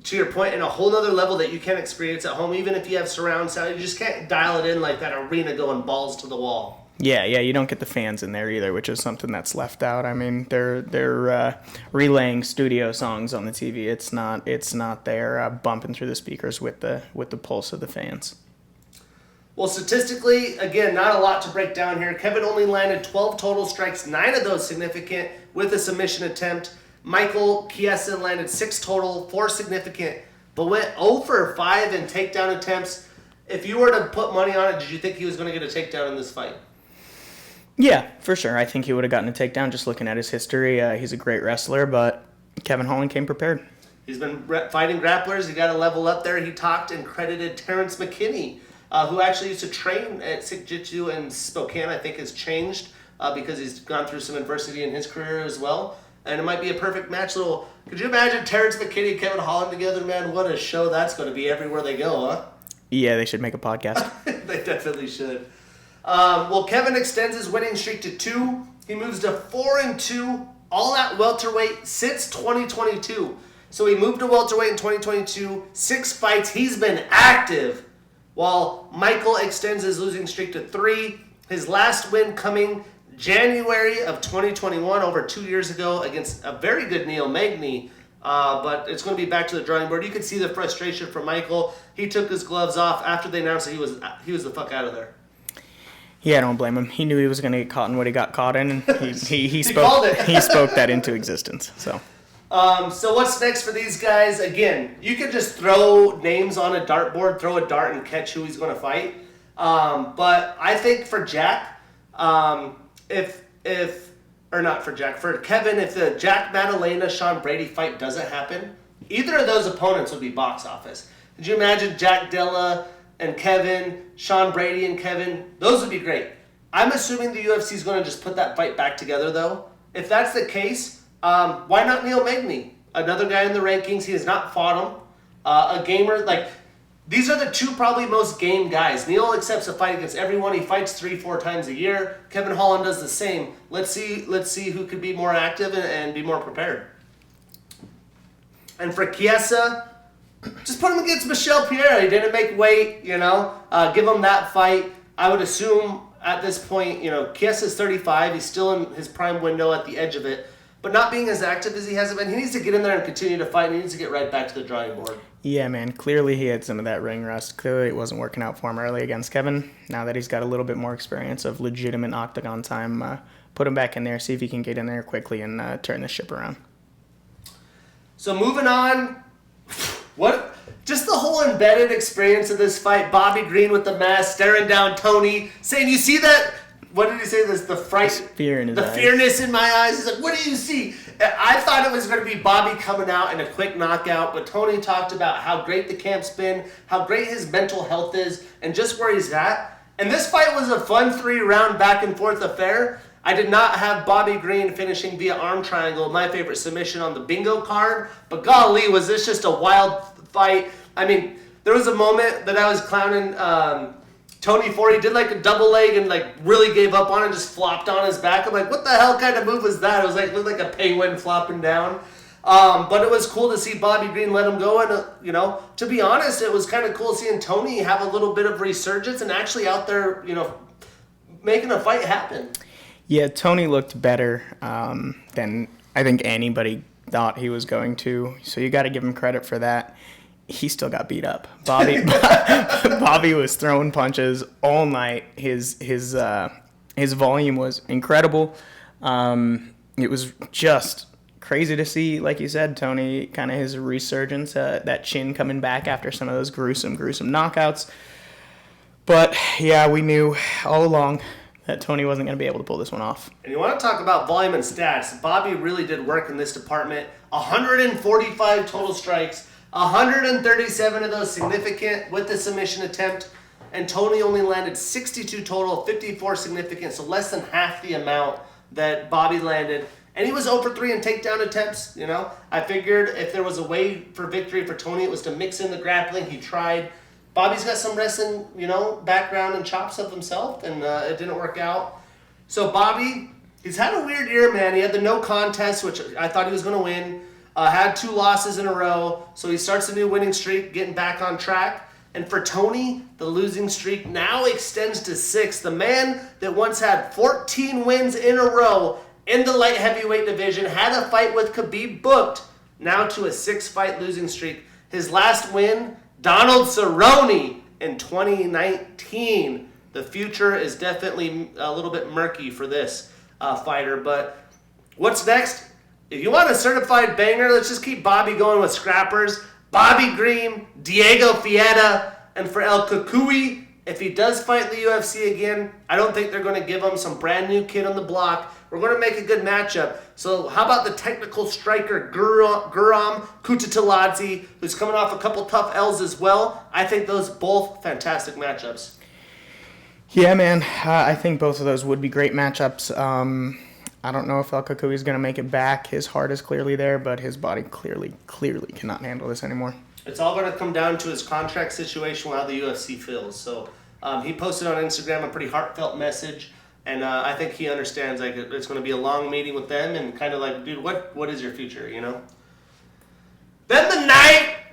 to your point, in a whole other level that you can't experience at home. Even if you have surround sound, you just can't dial it in like that arena going balls to the wall. Yeah, you don't get the fans in there either, which is something that's left out. I mean, they're relaying studio songs on the TV. It's not there bumping through the speakers with the pulse of the fans. Well, statistically, again, not a lot to break down here. Kevin only landed 12 total strikes, 9 of those significant with a submission attempt. Michael Chiesa landed 6 total, 4 significant, but went 0 for 5 in takedown attempts. If you were to put money on it, did you think he was going to get a takedown in this fight? Yeah, for sure. I think he would have gotten a takedown just looking at his history. He's a great wrestler, but Kevin Holland came prepared. He's been fighting grapplers. He got a level up there. He talked and credited Terance McKinney, who actually used to train at Sick Jitsu in Spokane, I think has changed because he's gone through some adversity in his career as well. And it might be a perfect match. Could you imagine Terance McKinney and Kevin Holland together, man? What a show that's going to be everywhere they go, huh? Yeah, they should make a podcast. They definitely should. Well, Kevin extends his winning streak to 2. He moves to 4-2, all at welterweight since 2022. So he moved to welterweight in 2022, 6 fights. He's been active, while Michael extends his losing streak to 3. His last win coming January of 2021, over 2 years ago, against a very good Neil Magny. But it's going to be back to the drawing board. You could see the frustration from Michael. He took his gloves off after they announced that he was the fuck out of there. Yeah, I don't blame him. He knew he was going to get caught in what he got caught in, and he spoke called it. he spoke that into existence. So what's next for these guys? Again, you can just throw names on a dartboard, throw a dart, and catch who he's going to fight. But I think for Jack, for Kevin, if the Jack Maddalena Sean Brady fight doesn't happen, either of those opponents would be box office. Could you imagine Jack Della and Kevin, Sean Brady and Kevin? Those would be great. I'm assuming the UFC is going to just put that fight back together, though. If that's the case, why not Neil Magny? Another guy in the rankings. He has not fought him. A gamer. These are the 2 probably most game guys. Neil accepts a fight against everyone. He fights 3-4 times a year. Kevin Holland does the same. Let's see who could be more active and be more prepared. And for Chiesa, just put him against Michel Pereira. He didn't make weight, give him that fight. I would assume at this point, Chiesa's 35. He's still in his prime window at the edge of it. But not being as active as he hasn't been, he needs to get in there and continue to fight. And he needs to get right back to the drawing board. Yeah, man. Clearly he had some of that ring rust. Clearly it wasn't working out for him early against Kevin. Now that he's got a little bit more experience of legitimate octagon time, put him back in there, see if he can get in there quickly and turn the ship around. So moving on, just the whole embedded experience of this fight. Bobby Green with the mask, staring down Tony, saying, "You see that?" What did he say? The fright, fear in his eyes. Fearness in my eyes. He's like, "What do you see?" I thought it was going to be Bobby coming out in a quick knockout, but Tony talked about how great the camp's been, how great his mental health is, and just where he's at. And this fight was a fun 3-round back and forth affair. I did not have Bobby Green finishing via arm triangle, my favorite submission on the bingo card, but golly, was this just a wild fight. I mean, there was a moment that I was clowning Tony for. He did a double leg and really gave up on it and just flopped on his back. I'm like, what the hell kind of move was that? It was looked like a penguin flopping down. But it was cool to see Bobby Green let him go. And, to be honest, it was kind of cool seeing Tony have a little bit of resurgence and actually out there, making a fight happen. Yeah, Tony looked better than I think anybody thought he was going to. So you got to give him credit for that. He still got beat up. Bobby was throwing punches all night. His volume was incredible. It was just crazy to see, like you said, Tony, kind of his resurgence, that chin coming back after some of those gruesome knockouts. But yeah, we knew all along that Tony wasn't going to be able to pull this one off. And you want to talk about volume and stats. Bobby really did work in this department. 145 total strikes, 137 of those significant with the submission attempt. and Tony only landed 62 total, 54 significant, so less than half the amount that Bobby landed. And he was 0 for 3 in takedown attempts, you know. I figured if there was a way for victory for Tony, it was to mix in the grappling. He tried. Bobby's got some wrestling, you know, background and chops of himself, and it didn't work out. So Bobby, he's had a weird year, man. He had the no contest, which I thought he was going to win. Had 2 losses in a row, so he starts a new winning streak, getting back on track. And for Tony, the losing streak now extends to 6. The man that once had 14 wins in a row in the light heavyweight division, had a fight with Khabib booked, now to a 6-fight losing streak. His last win, Donald Cerrone in 2019. The future is definitely a little bit murky for this fighter. But what's next? If you want a certified banger, let's just keep Bobby going with scrappers. Bobby Green, Diego Fieta, and for El Kukui, if he does fight the UFC again, I don't think they're going to give him some brand new kid on the block. We're going to make a good matchup. So how about the technical striker Guram Kutateladze, who's coming off a couple tough L's as well? I think those both fantastic matchups. Yeah, man. I think both of those would be great matchups. I don't know if El Kukui is going to make it back. His heart is clearly there, but his body clearly cannot handle this anymore. It's all going to come down to his contract situation, how the UFC feels. So he posted on Instagram a pretty heartfelt message, and I think he understands like it's going to be a long meeting with them, and kind of like, dude, what is your future, you know? Then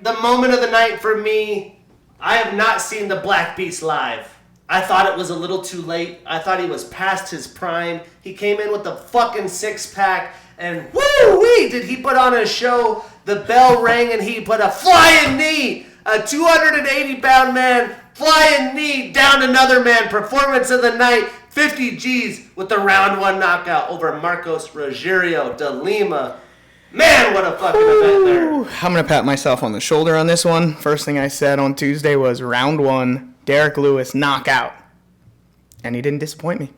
the moment of the night for me, I have not seen the Black Beast live. I thought it was a little too late. I thought he was past his prime. He came in with the fucking 6-pack, and woo-wee, did he put on a show. The bell rang, and he put a flying knee. A 280-pound man, flying knee down another man. Performance of the night, 50 G's with the round 1 knockout over Marcos Rogerio de Lima. Man, what a fucking event there. I'm going to pat myself on the shoulder on this one. First thing I said on Tuesday was round 1. Derek Lewis knockout. And he didn't disappoint me.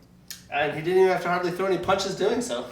And he didn't even have to hardly throw any punches doing so.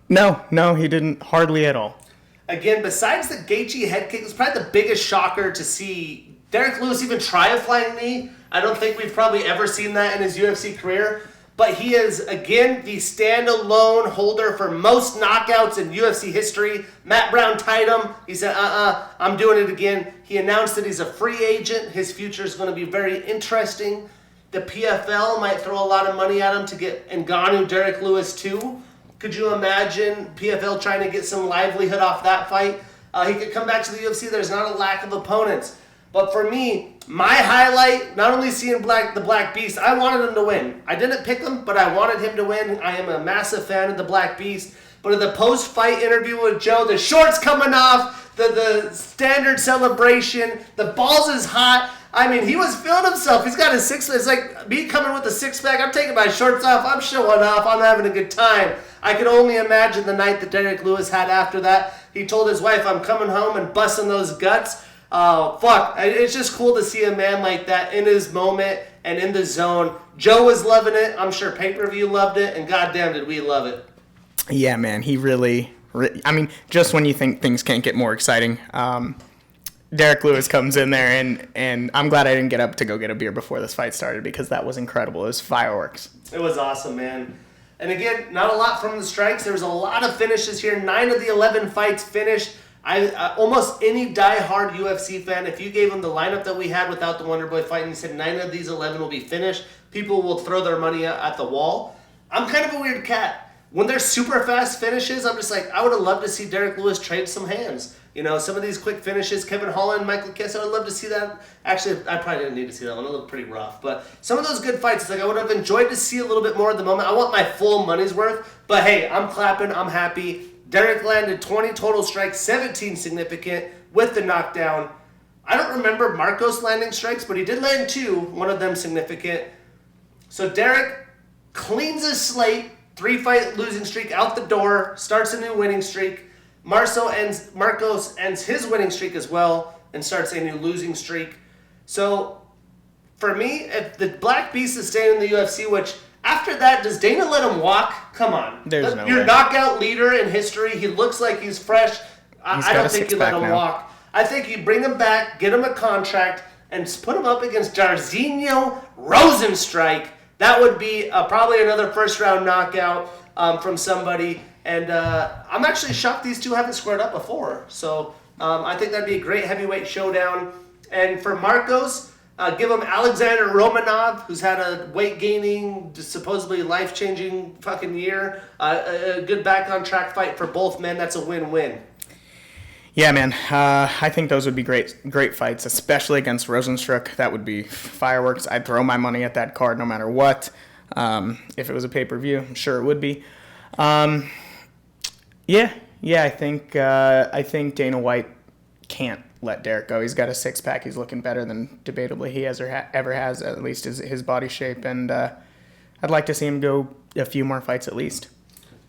No, he didn't hardly at all. Again, besides the Gaethje head kick, it was probably the biggest shocker to see Derek Lewis even try a flying knee. I don't think we've probably ever seen that in his UFC career. But he is, again, the standalone holder for most knockouts in UFC history. Matt Brown tied him. He said, I'm doing it again. He announced that he's a free agent. His future is going to be very interesting. The PFL might throw a lot of money at him to get Ngannou Derek Lewis too. Could you imagine PFL trying to get some livelihood off that fight? He could come back to the UFC. There's not a lack of opponents. But for me, my highlight, not only seeing the Black Beast, I wanted him to win. I didn't pick him, but I wanted him to win. I am a massive fan of the Black Beast. But in the post-fight interview with Joe, the shorts coming off, the standard celebration, the balls is hot. I mean, he was feeling himself. He's got a 6-pack. It's like me coming with a 6-pack. I'm taking my shorts off. I'm showing off. I'm having a good time. I could only imagine the night that Derek Lewis had after that. He told his wife, I'm coming home and busting those guts. Fuck. It's just cool to see a man like that in his moment and in the zone. Joe was loving it. I'm sure pay-per-view loved it. And goddamn did we love it. Yeah, man. He really I mean, just when you think things can't get more exciting, Derek Lewis comes in there, and I'm glad I didn't get up to go get a beer before this fight started because that was incredible. It was fireworks. It was awesome, man. And again, not a lot from the strikes. There was a lot of finishes here. 9 of the 11 fights finished. Almost any die-hard UFC fan, if you gave them the lineup that we had without the Wonder Boy fight and you said 9 of these 11 will be finished, people will throw their money at the wall. I'm kind of a weird cat. When there's super fast finishes, I'm just like, I would have loved to see Derek Lewis trade some hands. You know, some of these quick finishes, Kevin Holland, Michael Kiss, I would love to see that. Actually, I probably didn't need to see that one. It looked pretty rough. But some of those good fights, it's like I would have enjoyed to see a little bit more at the moment. I want my full money's worth. But hey, I'm clapping. I'm happy. Derek landed 20 total strikes, 17 significant with the knockdown. I don't remember Marcos landing strikes, but he did land 2, one of them significant. So Derek cleans his slate, 3-fight losing streak out the door, starts a new winning streak. Marcos ends his winning streak as well and starts a new losing streak. So, for me, if the Black Beast is staying in the UFC, which after that, does Dana let him walk? Come on. There's no Your way. knockout leader in history. He looks like he's fresh. I don't think you let him walk. I think you bring him back, get him a contract, and put him up against Jairzinho Rosenstrike. That would be probably another first-round knockout from somebody. And I'm actually shocked these two haven't squared up before. So I think that'd be a great heavyweight showdown. And for Marcos, give him Alexander Romanov, who's had a weight-gaining, supposedly life-changing fucking year. A good back-on-track fight for both men. That's a win-win. Yeah, man. I think those would be great fights, especially against Rosenstruck. That would be fireworks. I'd throw my money at that card no matter what. If it was a pay-per-view, I'm sure it would be. Yeah. I think Dana White can't let Derek go. He's got a six-pack. He's looking better than debatably he has or ever has, at least his body shape. And I'd like to see him go a few more fights at least.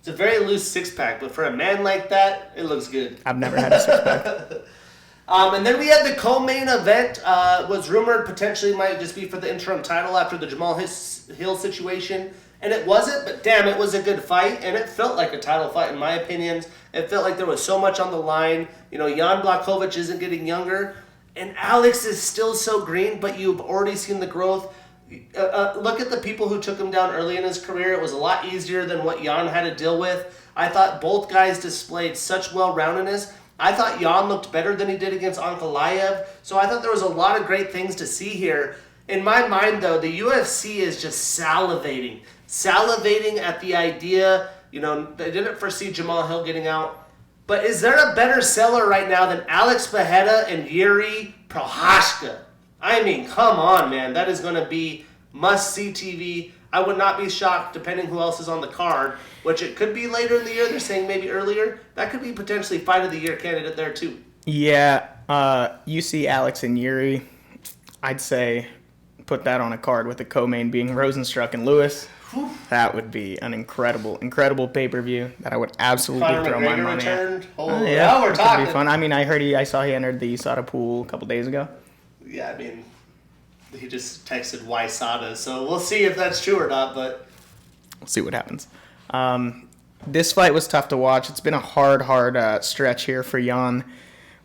It's a very loose six-pack, but for a man like that, it looks good. I've never had a six-pack. And then we had the co-main event. Was rumored potentially might just be for the interim title after the Jamal Hill situation. And it wasn't, but damn, it was a good fight. And it felt like a title fight in my opinions. It felt like there was so much on the line. You know, Jan Blachowicz isn't getting younger. And Alex is still so green, but you've already seen the growth. Look at the people who took him down early in his career. It was a lot easier than what Jan had to deal with. I thought both guys displayed such well-roundedness. I thought Jan looked better than he did against Ankalaev. So I thought there was a lot of great things to see here. In my mind, though, the UFC is just salivating at the idea. You know, they didn't foresee Jamal Hill getting out. But is there a better seller right now than Alex Pereira and Yuri Prochazka? I mean, come on, man. That is going to be must-see TV. I would not be shocked, depending who else is on the card, which it could be later in the year. They're saying maybe earlier. That could be potentially Fight of the Year candidate there, too. Yeah, you see Alex and Yuri. I'd say put that on a card with the co-main being Rosenstruck and Lewis. Whew. That would be an incredible pay-per-view that I would absolutely Conor throw McGregor my money returned. at. Oh, Yeah, now we're talking. It'd be fun. I mean, I saw he entered the USADA pool a couple days ago. Yeah, I mean, he just texted why Sada, so we'll see if that's true or not, but we'll see what happens. This fight was tough to watch. It's been a hard stretch here for Jan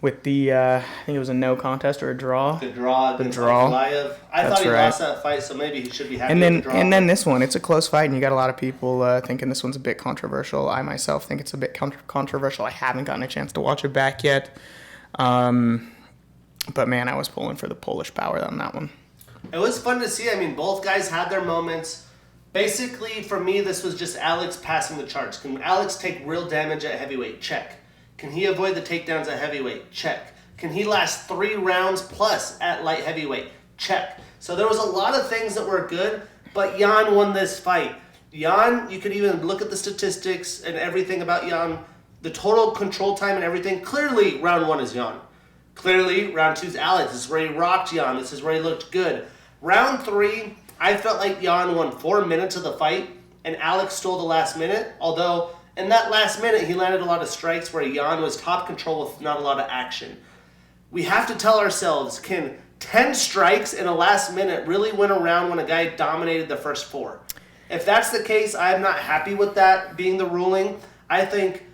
with the, I think it was a no contest or a draw. The draw. Ankalaev. I thought he lost that fight, so maybe he should be happy with the draw. And then this one, it's a close fight, and you got a lot of people thinking this one's a bit controversial. I myself think it's a bit controversial. I haven't gotten a chance to watch it back yet. But man, I was pulling for the Polish power on that one. It was fun to see. I mean, both guys had their moments. Basically, for me, this was just Alex passing the charts. Can Alex take real damage at heavyweight? Check. Can he avoid the takedowns at heavyweight? Check. Can he last 3 rounds plus at light heavyweight? Check. So there was a lot of things that were good, but Jan won this fight. Jan, you could even look at the statistics and everything about Jan. The total control time and everything. Clearly, round 1 is Jan. Clearly, round 2 is Alex. This is where he rocked Jan. This is where he looked good. Round 3, I felt like Jan won 4 minutes of the fight, and Alex stole the last minute. Although, in that last minute, he landed a lot of strikes where Jan was top control with not a lot of action. We have to tell ourselves, can 10 strikes in a last minute really win a round when a guy dominated the first 4? If that's the case, I am not happy with that being the ruling. I think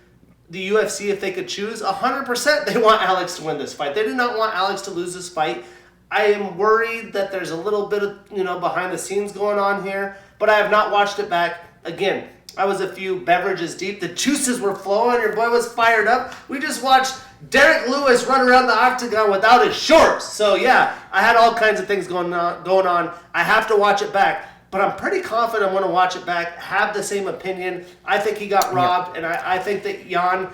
the UFC, if they could choose, 100% they want Alex to win this fight. They do not want Alex to lose this fight. I am worried that there's a little bit of, behind the scenes going on here, but I have not watched it back. Again, I was a few beverages deep. The juices were flowing. Your boy was fired up. We just watched Derek Lewis run around the octagon without his shorts. So yeah, I had all kinds of things going on. I have to watch it back. But I'm pretty confident I'm going to watch it back, have the same opinion. I think he got robbed, and I think that Jan,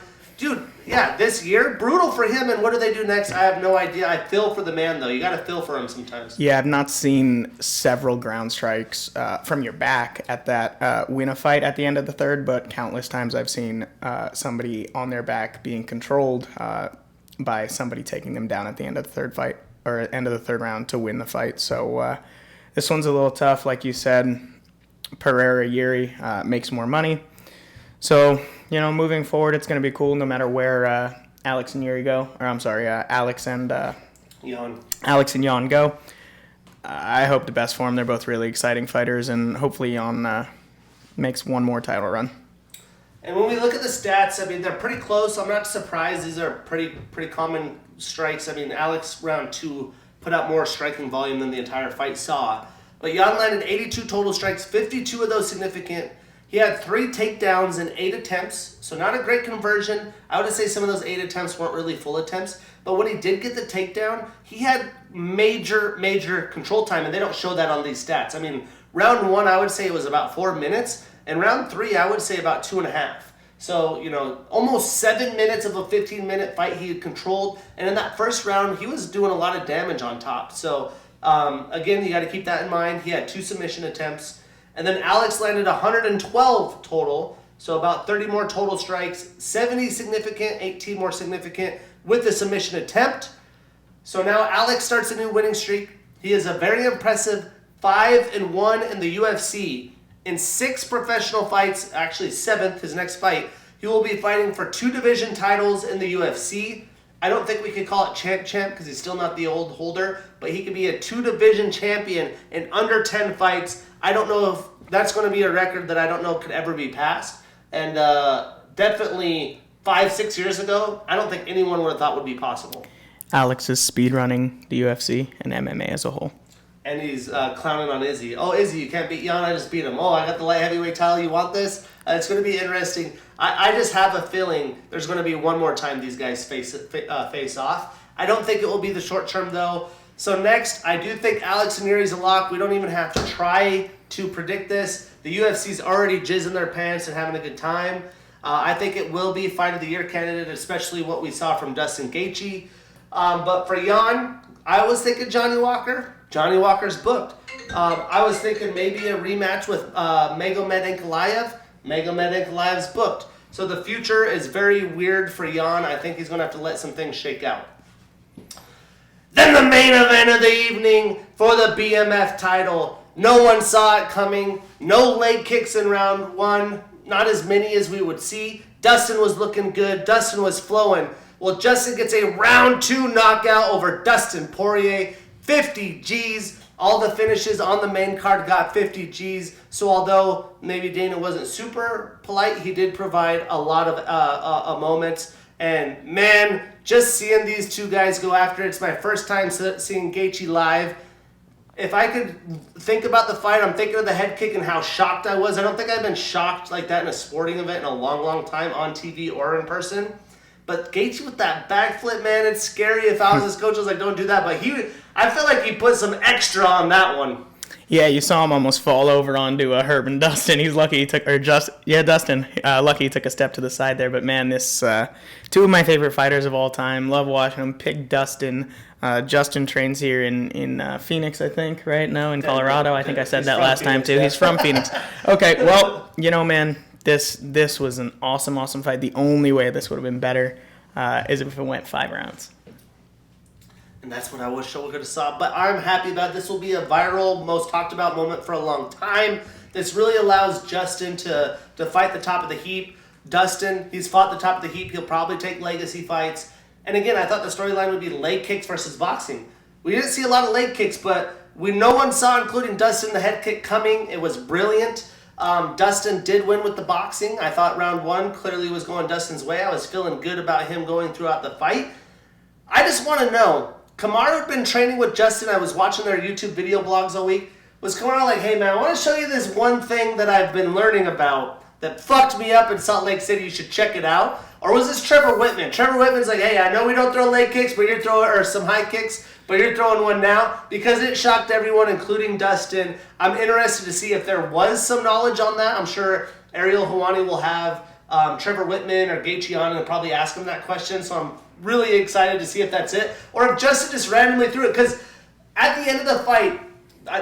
this year, brutal for him, and what do they do next? I have no idea. I feel for the man, though. You got to feel for him sometimes. Yeah, I've not seen several ground strikes from your back at that win a fight at the end of the third, but countless times I've seen somebody on their back being controlled by somebody taking them down at the end of the third fight, or end of the third round to win the fight. So, this one's a little tough, like you said. Pereira Yuri makes more money. So, moving forward, it's going to be cool no matter where Alex and Yuri go. Or, I'm sorry, Alex and Jan go. I hope the best for them. They're both really exciting fighters, and hopefully Jan makes one more title run. And when we look at the stats, I mean, they're pretty close. I'm not surprised. These are pretty common strikes. I mean, Alex round 2 put out more striking volume than the entire fight saw. But Jan landed 82 total strikes, 52 of those significant. He had 3 takedowns in 8 attempts, so not a great conversion. I would say some of those 8 attempts weren't really full attempts, but when he did get the takedown, he had major control time, and they don't show that on these stats. I mean, round 1, I would say it was about 4 minutes, and round 3, I would say about 2.5. So, almost 7 minutes of a 15-minute fight he had controlled, and in that first round, he was doing a lot of damage on top. So, again, you got to keep that in mind. He had 2 submission attempts. And then Alex landed 112 total, so about 30 more total strikes, 70 significant, 18 more significant with the submission attempt. So now Alex starts a new winning streak. He is a very impressive 5-1 in the UFC. In 6 professional fights, actually 7th, his next fight, he will be fighting for 2 division titles in the UFC. I don't think we could call it champ because he's still not the old holder, but he could be a 2-division champion in under 10 fights. I don't know if that's going to be a record that I don't know could ever be passed. And definitely 5-6 years ago, I don't think anyone would have thought would be possible. Alex is speedrunning the UFC and MMA as a whole. And he's clowning on Izzy. Oh, Izzy, you can't beat Jan, I just beat him. Oh, I got the light heavyweight title, you want this? It's going to be interesting. I just have a feeling there's going to be one more time these guys face off. I don't think it will be the short term, though. So next, I do think Alex and Yuri's a lock. We don't even have to try to predict this. The UFC's already jizzing their pants and having a good time. I think it will be Fight of the Year candidate, especially what we saw from Dustin Gaethje. But for Jan, I was thinking Johnny Walker. Johnny Walker's booked. I was thinking maybe a rematch with Magomed Ankalaev. Magomed Ankalaev's booked. So the future is very weird for Jan. I think he's going to have to let some things shake out. Then the main event of the evening for the BMF title. No one saw it coming. No leg kicks in round 1. Not as many as we would see. Dustin was looking good. Dustin was flowing. Well, Justin gets a round 2 knockout over Dustin Poirier. 50 G's. All the finishes on the main card got 50 G's. So although maybe Dana wasn't super polite, he did provide a lot of moments. And man, just seeing these 2 guys go after it, it's my first time seeing Gaethje live. If I could think about the fight, I'm thinking of the head kick and how shocked I was. I don't think I've been shocked like that in a sporting event in a long time on TV or in person. But Gaethje with that backflip, man, it's scary. If I was his coach, I was like, don't do that. But I feel like he put some extra on that one. Yeah, you saw him almost fall over onto Herb and Dustin. He's lucky he took, Dustin. Lucky he took a step to the side there. But man, this 2 of my favorite fighters of all time. Love watching them. Pick Dustin. Justin trains here in Phoenix, I think, right? No, in Colorado. I think I said that last time too. Yeah. He's from Phoenix. Okay, well, man, this was an awesome fight. The only way this would have been better is if it went 5 rounds. And that's what I wish I could have saw. But I'm happy about it. This will be a viral, most talked about moment for a long time. This really allows Justin to fight the top of the heap. Dustin, he's fought the top of the heap. He'll probably take legacy fights. And again, I thought the storyline would be leg kicks versus boxing. We didn't see a lot of leg kicks, but no one saw, including Dustin, the head kick coming. It was brilliant. Dustin did win with the boxing. I thought round 1 clearly was going Dustin's way. I was feeling good about him going throughout the fight. I just want to know, Kamaru had been training with Justin. I was watching their YouTube video blogs all week. Was Kamaru like, hey man, I want to show you this one thing that I've been learning about that fucked me up in Salt Lake City. You should check it out. Or was this Trevor Whitman? Trevor Whitman's like, hey, I know we don't throw leg kicks, but you're throwing, or some high kicks, but you're throwing one now. Because it shocked everyone, including Dustin. I'm interested to see if there was some knowledge on that. I'm sure Ariel Helwani will have Trevor Whitman or Gaethje on and probably ask him that question. So I'm really excited to see if that's it. Or if Justin just randomly threw it. Because at the end of the fight,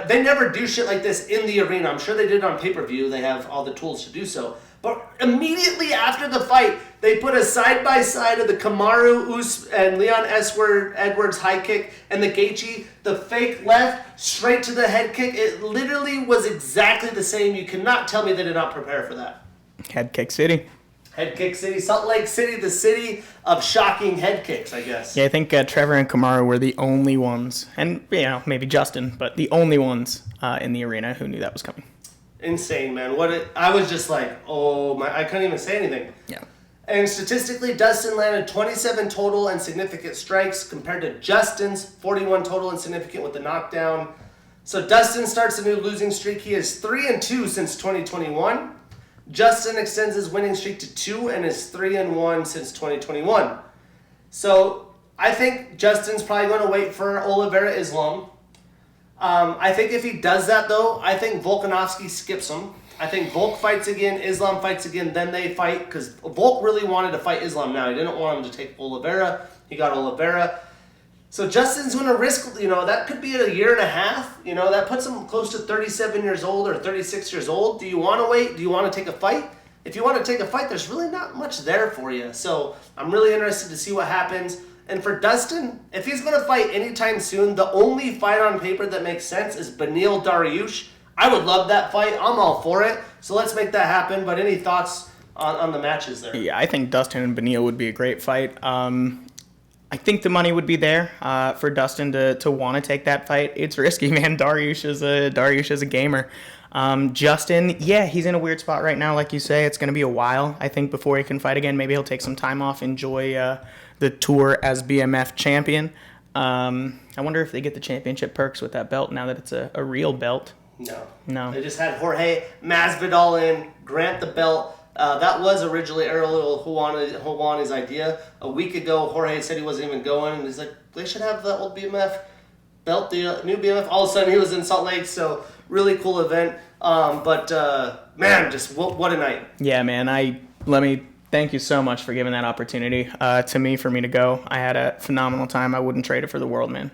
they never do shit like this in the arena. I'm sure they did it on pay-per-view. They have all the tools to do so. But immediately after the fight, they put a side-by-side of the Kamaru and Leon Edwards high kick and the Gaethje, the fake left, straight to the head kick. It literally was exactly the same. You cannot tell me they did not prepare for that. Head kick city. Head kick city. Salt Lake City, the city of shocking head kicks, I guess. Yeah, I think Trevor and Kamaru were the only ones, and maybe Justin, but the only ones in the arena who knew that was coming. Insane, man. I was just like, oh my, I couldn't even say anything. Yeah. And statistically, Dustin landed 27 total and significant strikes compared to Justin's 41 total and significant with the knockdown. So Dustin starts a new losing streak. He is 3-2 since 2021. Justin extends his winning streak to 2 and is 3-1 since 2021. So I think Justin's probably going to wait for Oliveira Islam. I think if he does that, though, I think Volkanovski skips him. I think Volk fights again, Islam fights again, then they fight, because Volk really wanted to fight Islam now. He didn't want him to take Oliveira. He got Oliveira. So Justin's going to risk, that could be a year and a half. That puts him close to 37 years old or 36 years old. Do you want to wait? Do you want to take a fight? If you want to take a fight, there's really not much there for you. So I'm really interested to see what happens. And for Dustin, if he's going to fight anytime soon, the only fight on paper that makes sense is Beneil Dariush. I would love that fight. I'm all for it. So let's make that happen. But any thoughts on the matches there? Yeah, I think Dustin and Beneil would be a great fight. I think the money would be there for Dustin to want to take that fight. It's risky, man. Dariush is a gamer. Justin, yeah, he's in a weird spot right now. Like you say, it's going to be a while, I think, before he can fight again. Maybe he'll take some time off, enjoy the tour as BMF champion. I wonder if they get the championship perks with that belt now that it's a real belt. No. They just had Jorge Masvidal in, grant the belt. That was originally Errol Houani's idea. A week ago, Jorge said he wasn't even going, and he's like, they should have the old BMF belt, the new BMF. All of a sudden, he was in Salt Lake, so really cool event. Man, just what a night. Yeah, man. Let me thank you so much for giving that opportunity to me for me to go. I had a phenomenal time. I wouldn't trade it for the world, man.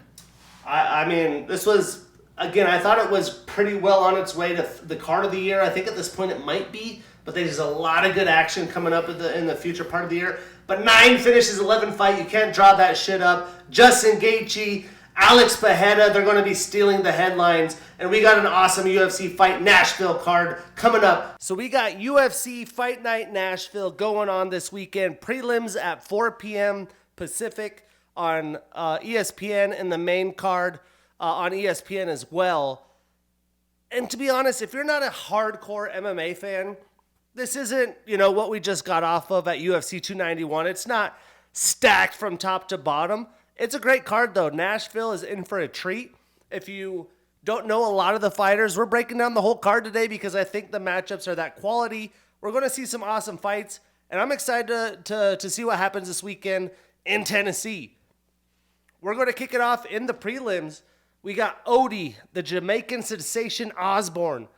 I mean, this was... Again, I thought it was pretty well on its way to the card of the year. I think at this point it might be, but there's a lot of good action coming up in the future part of the year. But 9 finishes, 11 fight. You can't draw that shit up. Justin Gaethje, Alex Pereira, they're going to be stealing the headlines. And we got an awesome UFC Fight Nashville card coming up. So we got UFC Fight Night Nashville going on this weekend. Prelims at 4 p.m. Pacific on ESPN and the main card on ESPN as well. And to be honest, if you're not a hardcore MMA fan, this isn't, what we just got off of at UFC 291. It's not stacked from top to bottom. It's a great card, though. Nashville is in for a treat. If you don't know a lot of the fighters, we're breaking down the whole card today because I think the matchups are that quality. We're going to see some awesome fights, and I'm excited to see what happens this weekend in Tennessee. We're going to kick it off in the prelims. We got Odie, the Jamaican sensation Osborne,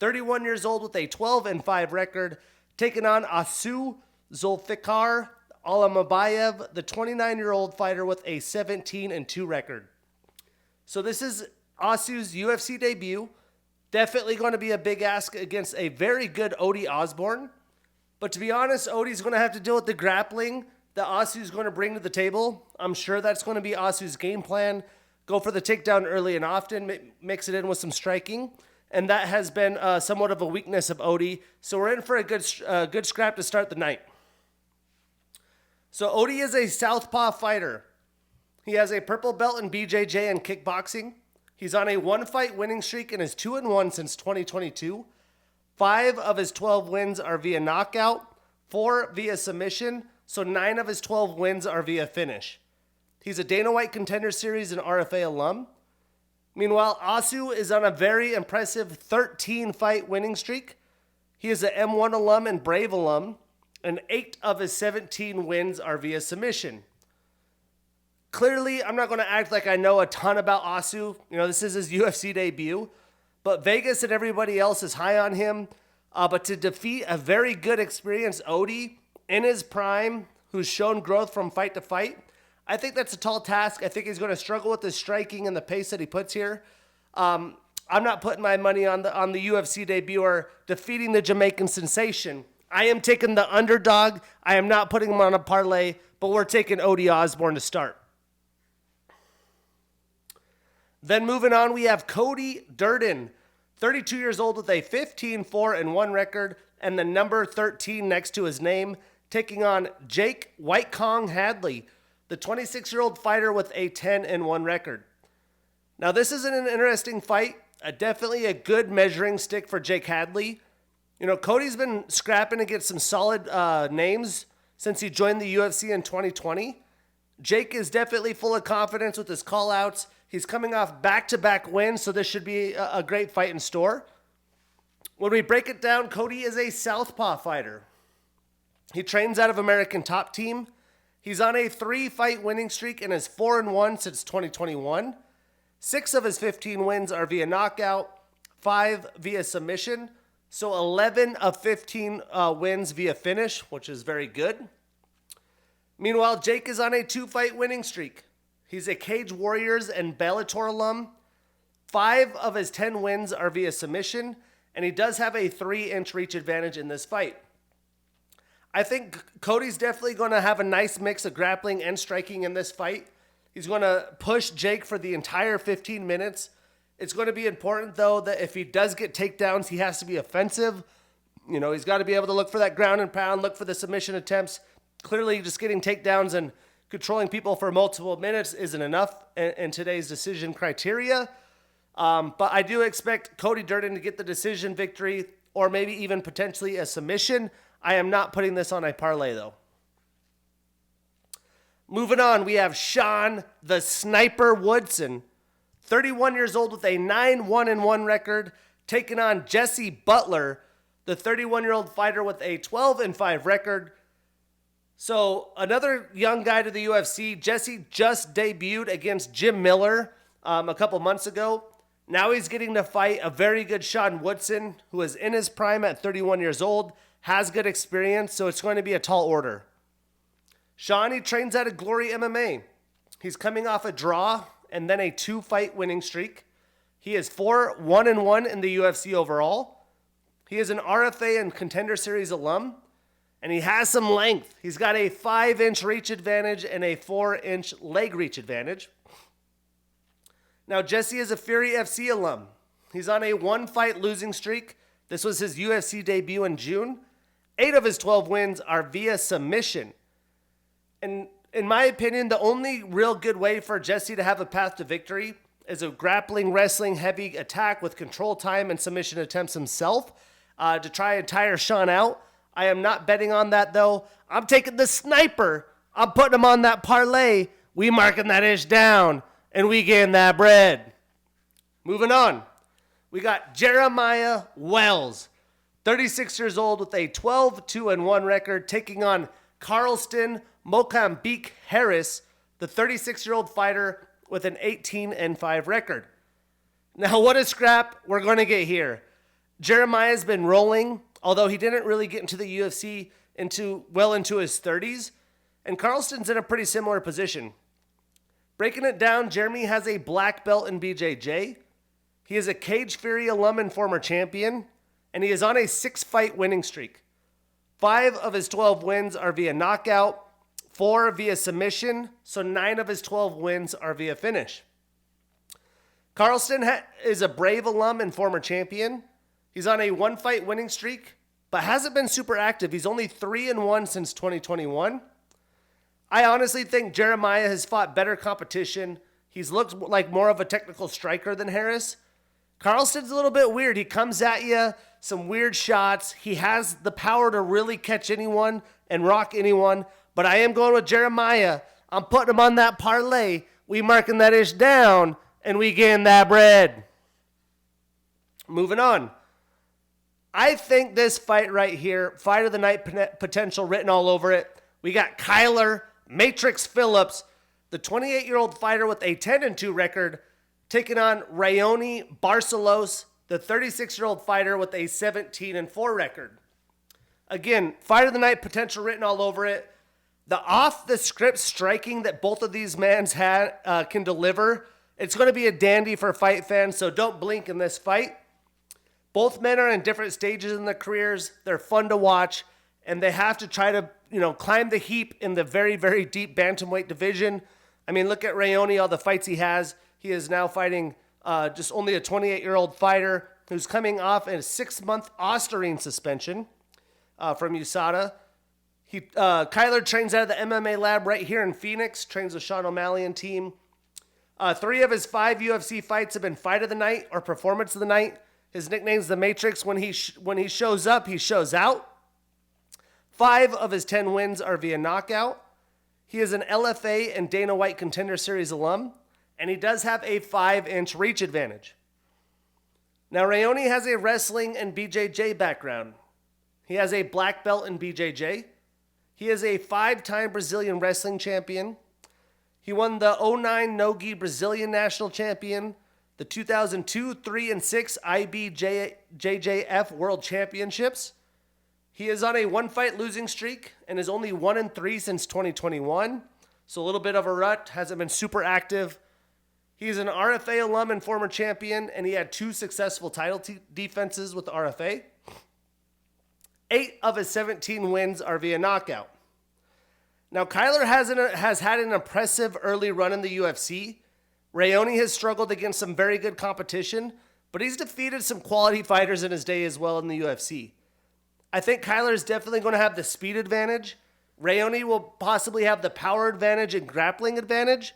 31 years old with a 12-5 record, taking on Asu Zulfikar Alamabayev, the 29-year-old fighter with a 17-2 record. So this is Asu's UFC debut. Definitely going to be a big ask against a very good Odie Osborne. But to be honest, Odie's going to have to deal with the grappling that Asu's going to bring to the table. I'm sure that's going to be Asu's game plan. Go for the takedown early and often, mix it in with some striking. And that has been somewhat of a weakness of Odie. So we're in for a good scrap to start the night. So Odie is a southpaw fighter. He has a purple belt in BJJ and kickboxing. He's on a 1-fight winning streak and is 2-1 since 2022. 5 of his 12 wins are via knockout, 4 via submission, so 9 of his 12 wins are via finish. He's a Dana White Contender Series and RFA alum. Meanwhile, Asu is on a very impressive 13-fight winning streak. He is an M1 alum and Brave alum, and 8 of his 17 wins are via submission. Clearly, I'm not going to act like I know a ton about Asu. This is his UFC debut, but Vegas and everybody else is high on him. But to defeat a very good, experienced Odie in his prime, who's shown growth from fight to fight, I think that's a tall task. I think he's going to struggle with the striking and the pace that he puts here. I'm not putting my money on the UFC debut or defeating the Jamaican sensation. I am taking the underdog. I am not putting him on a parlay, but we're taking Odie Osborne to start. Then moving on, we have Cody Durden, 32 years old with a 15-4-1 record and the number 13 next to his name, taking on Jake White Kong Hadley, the 26-year-old fighter with a 10-1 record. Now, this is an interesting fight, definitely a good measuring stick for Jake Hadley. Cody's been scrapping to get some solid names, since he joined the UFC in 2020. Jake is definitely full of confidence with his call-outs. He's coming off back-to-back wins, so this should be a great fight in store. When we break it down, Cody is a southpaw fighter. He trains out of American Top Team. He's on a 3-fight winning streak and is 4-1 since 2021. 6 of his 15 wins are via knockout, 5 via submission. So 11 of 15 wins via finish, which is very good. Meanwhile, Jake is on a 2-fight winning streak. He's a Cage Warriors and Bellator alum. 5 of his 10 wins are via submission, and he does have a 3-inch reach advantage in this fight. I think Cody's definitely going to have a nice mix of grappling and striking in this fight. He's going to push Jake for the entire 15 minutes. It's going to be important, though, that if he does get takedowns, he has to be offensive. You know, he's got to be able to look for that ground and pound, look for the submission attempts. Clearly, just getting takedowns and controlling people for multiple minutes isn't enough in today's decision criteria. But I do expect Cody Durden to get the decision victory or maybe even potentially a submission. I am not putting this on a parlay, though. Moving on, we have Sean the Sniper Woodson, 31 years old with a 9-1-1 record, taking on Jesse Butler, the 31-year-old fighter with a 12-5 record. So another young guy to the UFC. Jesse just debuted against Jim Miller a couple months ago. Now he's getting to fight a very good Sean Woodson, who is in his prime at 31 years old, has good experience, so it's going to be a tall order. Sean, he trains out of Glory MMA. He's coming off a draw and then a 2-fight winning streak. He is 4-1-1 in the UFC overall. He is an RFA and Contender Series alum, and he has some length. He's got a 5-inch reach advantage and a 4-inch leg reach advantage. Now, Jesse is a Fury FC alum. He's on a 1-fight losing streak. This was his UFC debut in June. 8 of his 12 wins are via submission. And in my opinion, the only real good way for Jesse to have a path to victory is a grappling, wrestling, heavy attack with control time and submission attempts himself to try and tire Sean out. I am not betting on that, though. I'm taking the sniper. I'm putting him on that parlay. We marking that ish down, and we getting that bread. Moving on. We got Jeremiah Wells, 36 years old with a 12-2-1 record, taking on Carlston Mocambique Harris, the 36-year-old fighter with an 18-5 record. Now, what a scrap we're going to get here. Jeremiah's been rolling, although he didn't really get into the UFC well into his 30s, and Carlston's in a pretty similar position. Breaking it down, Jeremy has a black belt in BJJ. He is a Cage Fury alum and former champion, and he is on a 6-fight winning streak. 5 of his 12 wins are via knockout, 4 via submission, so 9 of his 12 wins are via finish. Carlston is a Brave alum and former champion. He's on a 1-fight winning streak, but hasn't been super active. He's only 3-1 since 2021. I honestly think Jeremiah has fought better competition. He's looked like more of a technical striker than Harris. Carlston's a little bit weird. He comes at you, some weird shots. He has the power to really catch anyone and rock anyone. But I am going with Jeremiah. I'm putting him on that parlay. We marking that ish down, and we getting that bread. Moving on. I think this fight right here, fight of the night potential written all over it. We got Kyler Matrix Phillips, the 28-year-old fighter with a 10-2 record, taking on Rayoni Barcelos, the 36-year-old fighter with a 17-4 record. Again, fight of the night potential written all over it. The off-the-script striking that both of these men can deliver, it's going to be a dandy for fight fans, so don't blink in this fight. Both men are in different stages in their careers. They're fun to watch, and they have to try to, climb the heap in the very, very deep bantamweight division. I mean, look at Rayoni, all the fights he has. He is now fighting just only a 28-year-old fighter who's coming off a 6-month Osterine suspension from USADA. Kyler trains out of the MMA lab right here in Phoenix, trains with Sean O'Malley and team. 3 of his 5 UFC fights have been fight of the night or performance of the night. His nickname's The Matrix. When he shows up, he shows out. 5 of his 10 wins are via knockout. He is an LFA and Dana White Contender Series alum, and he does have a 5-inch reach advantage. Now, Raoni has a wrestling and BJJ background. He has a black belt in BJJ. He is a 5-time Brazilian wrestling champion. He won the 2009 Nogi Brazilian National Champion, the 2002 3 and 6 IBJJF World Championships. He is on a 1-fight losing streak and is only 1-3 since 2021. So a little bit of a rut, hasn't been super active. He's an RFA alum and former champion, and he had 2 successful title defenses with the RFA. 8 of his 17 wins are via knockout. Now, Kyler has had an impressive early run in the UFC. Raoni has struggled against some very good competition, but he's defeated some quality fighters in his day as well in the UFC. I think Kyler is definitely going to have the speed advantage. Raoni will possibly have the power advantage and grappling advantage,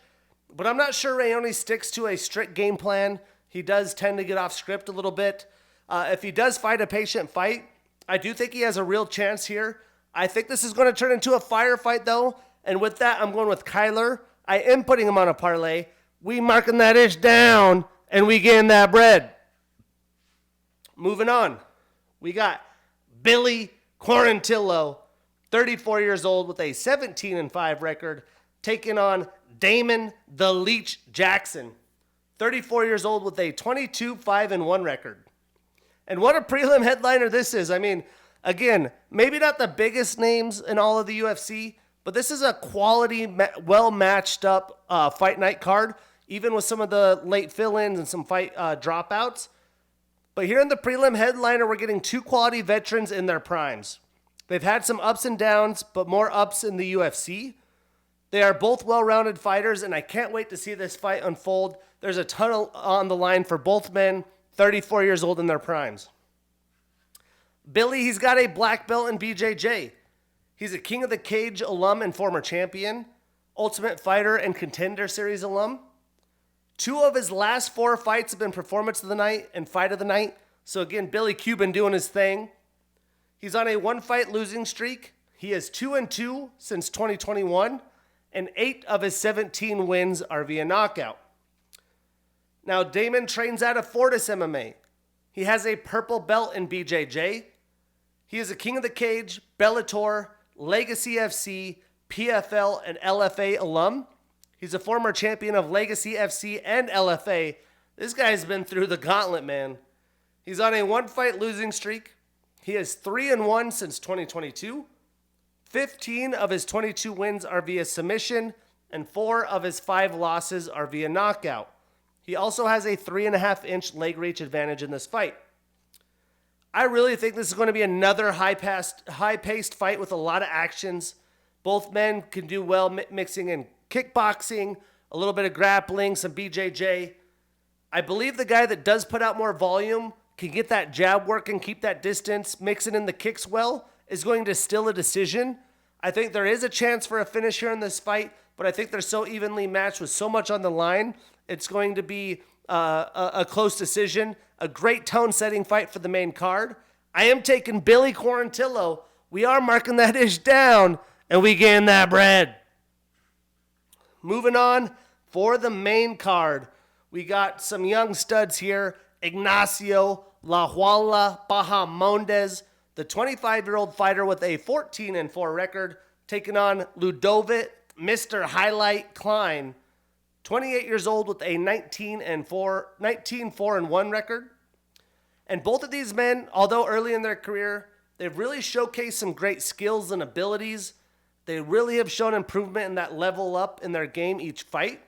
but I'm not sure Raoni sticks to a strict game plan. He does tend to get off script a little bit. If he does fight a patient fight, I do think he has a real chance here. I think this is going to turn into a firefight, though. And with that, I'm going with Kyler. I am putting him on a parlay. We marking that ish down, and we getting that bread. Moving on. We got Billy Quarantillo, 34 years old with a 17-5 record, taking on Damon the Leech Jackson, 34 years old with a 22-5-1 record. And what a prelim headliner this is. I mean, again, maybe not the biggest names in all of the UFC, but this is a quality, well-matched up fight night card, even with some of the late fill-ins and some fight dropouts. But here in the prelim headliner, we're getting 2 quality veterans in their primes. They've had some ups and downs, but more ups in the UFC. They are both well-rounded fighters, and I can't wait to see this fight unfold. There's a ton on the line for both men, 34 years old in their primes. Billy, he's got a black belt in BJJ. He's a King of the Cage alum and former champion, Ultimate Fighter and Contender Series alum. 2 of his last 4 fights have been Performance of the Night and Fight of the Night. So again, Billy Cuban doing his thing. He's on a 1-fight losing streak. He is 2-2 since 2021, and 8 of his 17 wins are via knockout. Now, Damon trains out of Fortis MMA. He has a purple belt in BJJ. He is a King of the Cage, Bellator, Legacy FC, PFL, and LFA alum. He's a former champion of Legacy FC and LFA. This guy's been through the gauntlet, man. He's on a 1-fight losing streak. He is 3-1 since 2022. 15 of his 22 wins are via submission, and 4 of his 5 losses are via knockout. He also has a 3.5-inch leg reach advantage in this fight. I really think this is going to be another high-paced fight with a lot of actions. Both men can do well mixing in kickboxing, a little bit of grappling, some BJJ. I believe the guy that does put out more volume, can get that jab working, keep that distance, mixing in the kicks well, is going to steal a decision. I think there is a chance for a finish here in this fight, but I think they're so evenly matched with so much on the line. It's going to be a close decision, a great tone-setting fight for the main card. I am taking Billy Quarantillo. We are marking that ish down, and we getting that bread. Moving on for the main card, we got some young studs here. Ignacio La Huala Bahamondes, the 25-year-old fighter with a 14-4 record, taking on Ludovic Mr. Highlight Klein, 28 years old with a 19-4-1 record. And both of these men, although early in their career, they've really showcased some great skills and abilities. They really have shown improvement in that level up in their game each fight.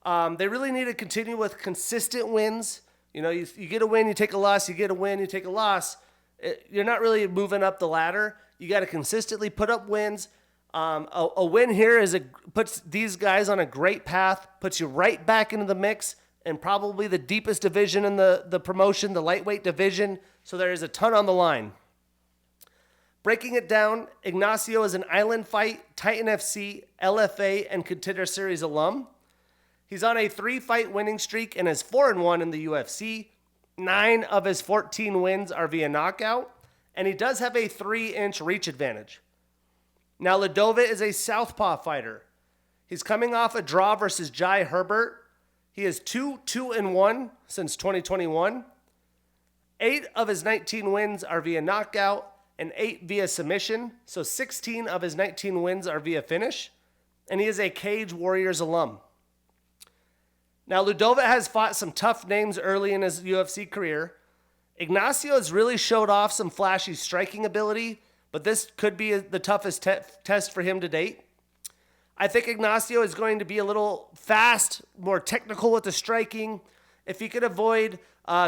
They really need to continue with consistent wins. You know, you get a win, you take a loss, you get a win, you take a loss. You're not really moving up the ladder. You got to consistently put up wins. A win here puts these guys on a great path, puts you right back into the mix, and probably the deepest division in the promotion, the lightweight division. So there is a ton on the line. Breaking it down, Ignacio is an Island Fight, Titan FC, LFA, and Contender Series alum. He's on a 3-fight winning streak and is 4-1 in the UFC. 9 of his 14 wins are via knockout, and he does have a 3-inch reach advantage. Now, Ladova is a southpaw fighter. He's coming off a draw versus Jai Herbert. He is 2-2-1 since 2021. 8 of his 19 wins are via knockout and 8 via submission. So 16 of his 19 wins are via finish. And he is a Cage Warriors alum. Now, Ladova has fought some tough names early in his UFC career. Ignacio has really showed off some flashy striking ability, but this could be the toughest test for him to date. I think Ignacio is going to be a little fast, more technical with the striking. If he could avoid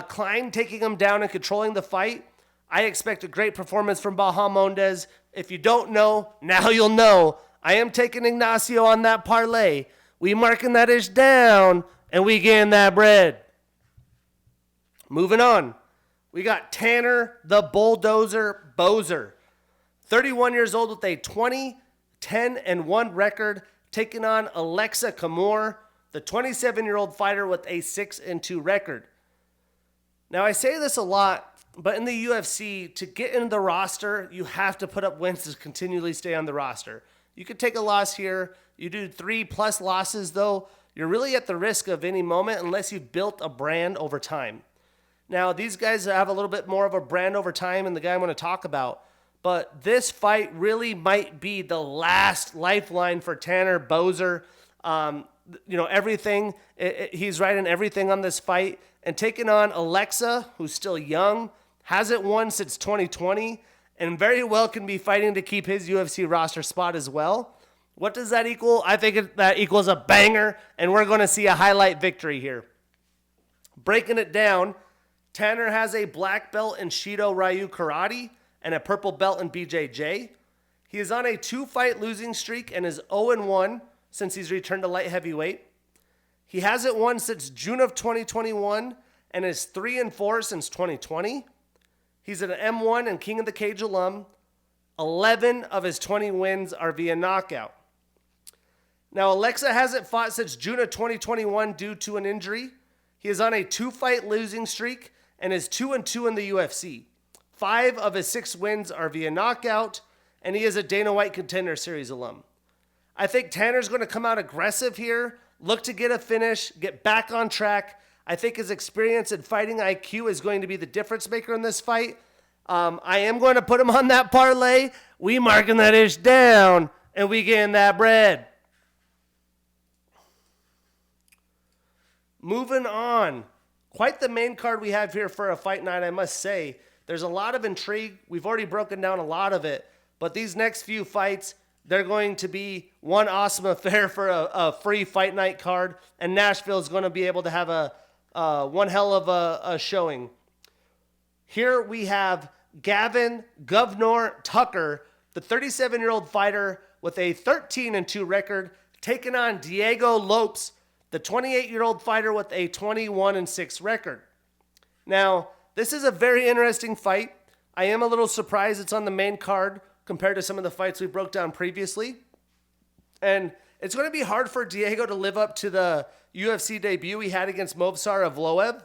Klein taking him down and controlling the fight, I expect a great performance from Bahamondes. If you don't know, now you'll know. I am taking Ignacio on that parlay. We marking that ish down, and we getting that bread. Moving on. We got Tanner the Bulldozer Boser. 31 years old with a 20-10-1 record, taking on Alexa Kamor, the 27-year-old fighter with a 6-2 record. Now, I say this a lot, but in the UFC, to get into the roster, you have to put up wins to continually stay on the roster. You could take a loss here. You do 3+ losses, though, you're really at the risk of any moment unless you've built a brand over time. Now, these guys have a little bit more of a brand over time, and the guy I'm going to talk about. But this fight really might be the last lifeline for Tanner Boser. Everything. He's riding everything on this fight. And taking on Alexa, who's still young, hasn't won since 2020, and very well can be fighting to keep his UFC roster spot as well. What does that equal? I think that equals a banger, and we're going to see a highlight victory here. Breaking it down, Tanner has a black belt in Shido Ryu Karate and a purple belt in BJJ. He is on a 2-fight losing streak and is 0-1 since he's returned to light heavyweight. He hasn't won since June of 2021 and is 3-4 since 2020. He's an M1 and King of the Cage alum. 11 of his 20 wins are via knockout. Now, Alexa hasn't fought since June of 2021 due to an injury. He is on a 2-fight losing streak and is 2-2 in the UFC. 5 of his 6 wins are via knockout, and he is a Dana White Contender Series alum. I think Tanner's going to come out aggressive here, look to get a finish, get back on track. I think his experience and fighting IQ is going to be the difference maker in this fight. I am going to put him on that parlay. We marking that ish down, and we getting that bread. Moving on. Quite the main card we have here for a fight night, I must say. There's a lot of intrigue. We've already broken down a lot of it. But these next few fights, they're going to be one awesome affair for a free fight night card. And Nashville is going to be able to have one hell of a showing. Here we have Gavin Governor Tucker, the 37-year-old fighter with a 13-2 record, taking on Diego Lopes, the 28-year-old fighter with a 21-6 record. Now, this is a very interesting fight. I am a little surprised it's on the main card compared to some of the fights we broke down previously. And it's going to be hard for Diego to live up to the UFC debut he had against Movsar Evloev.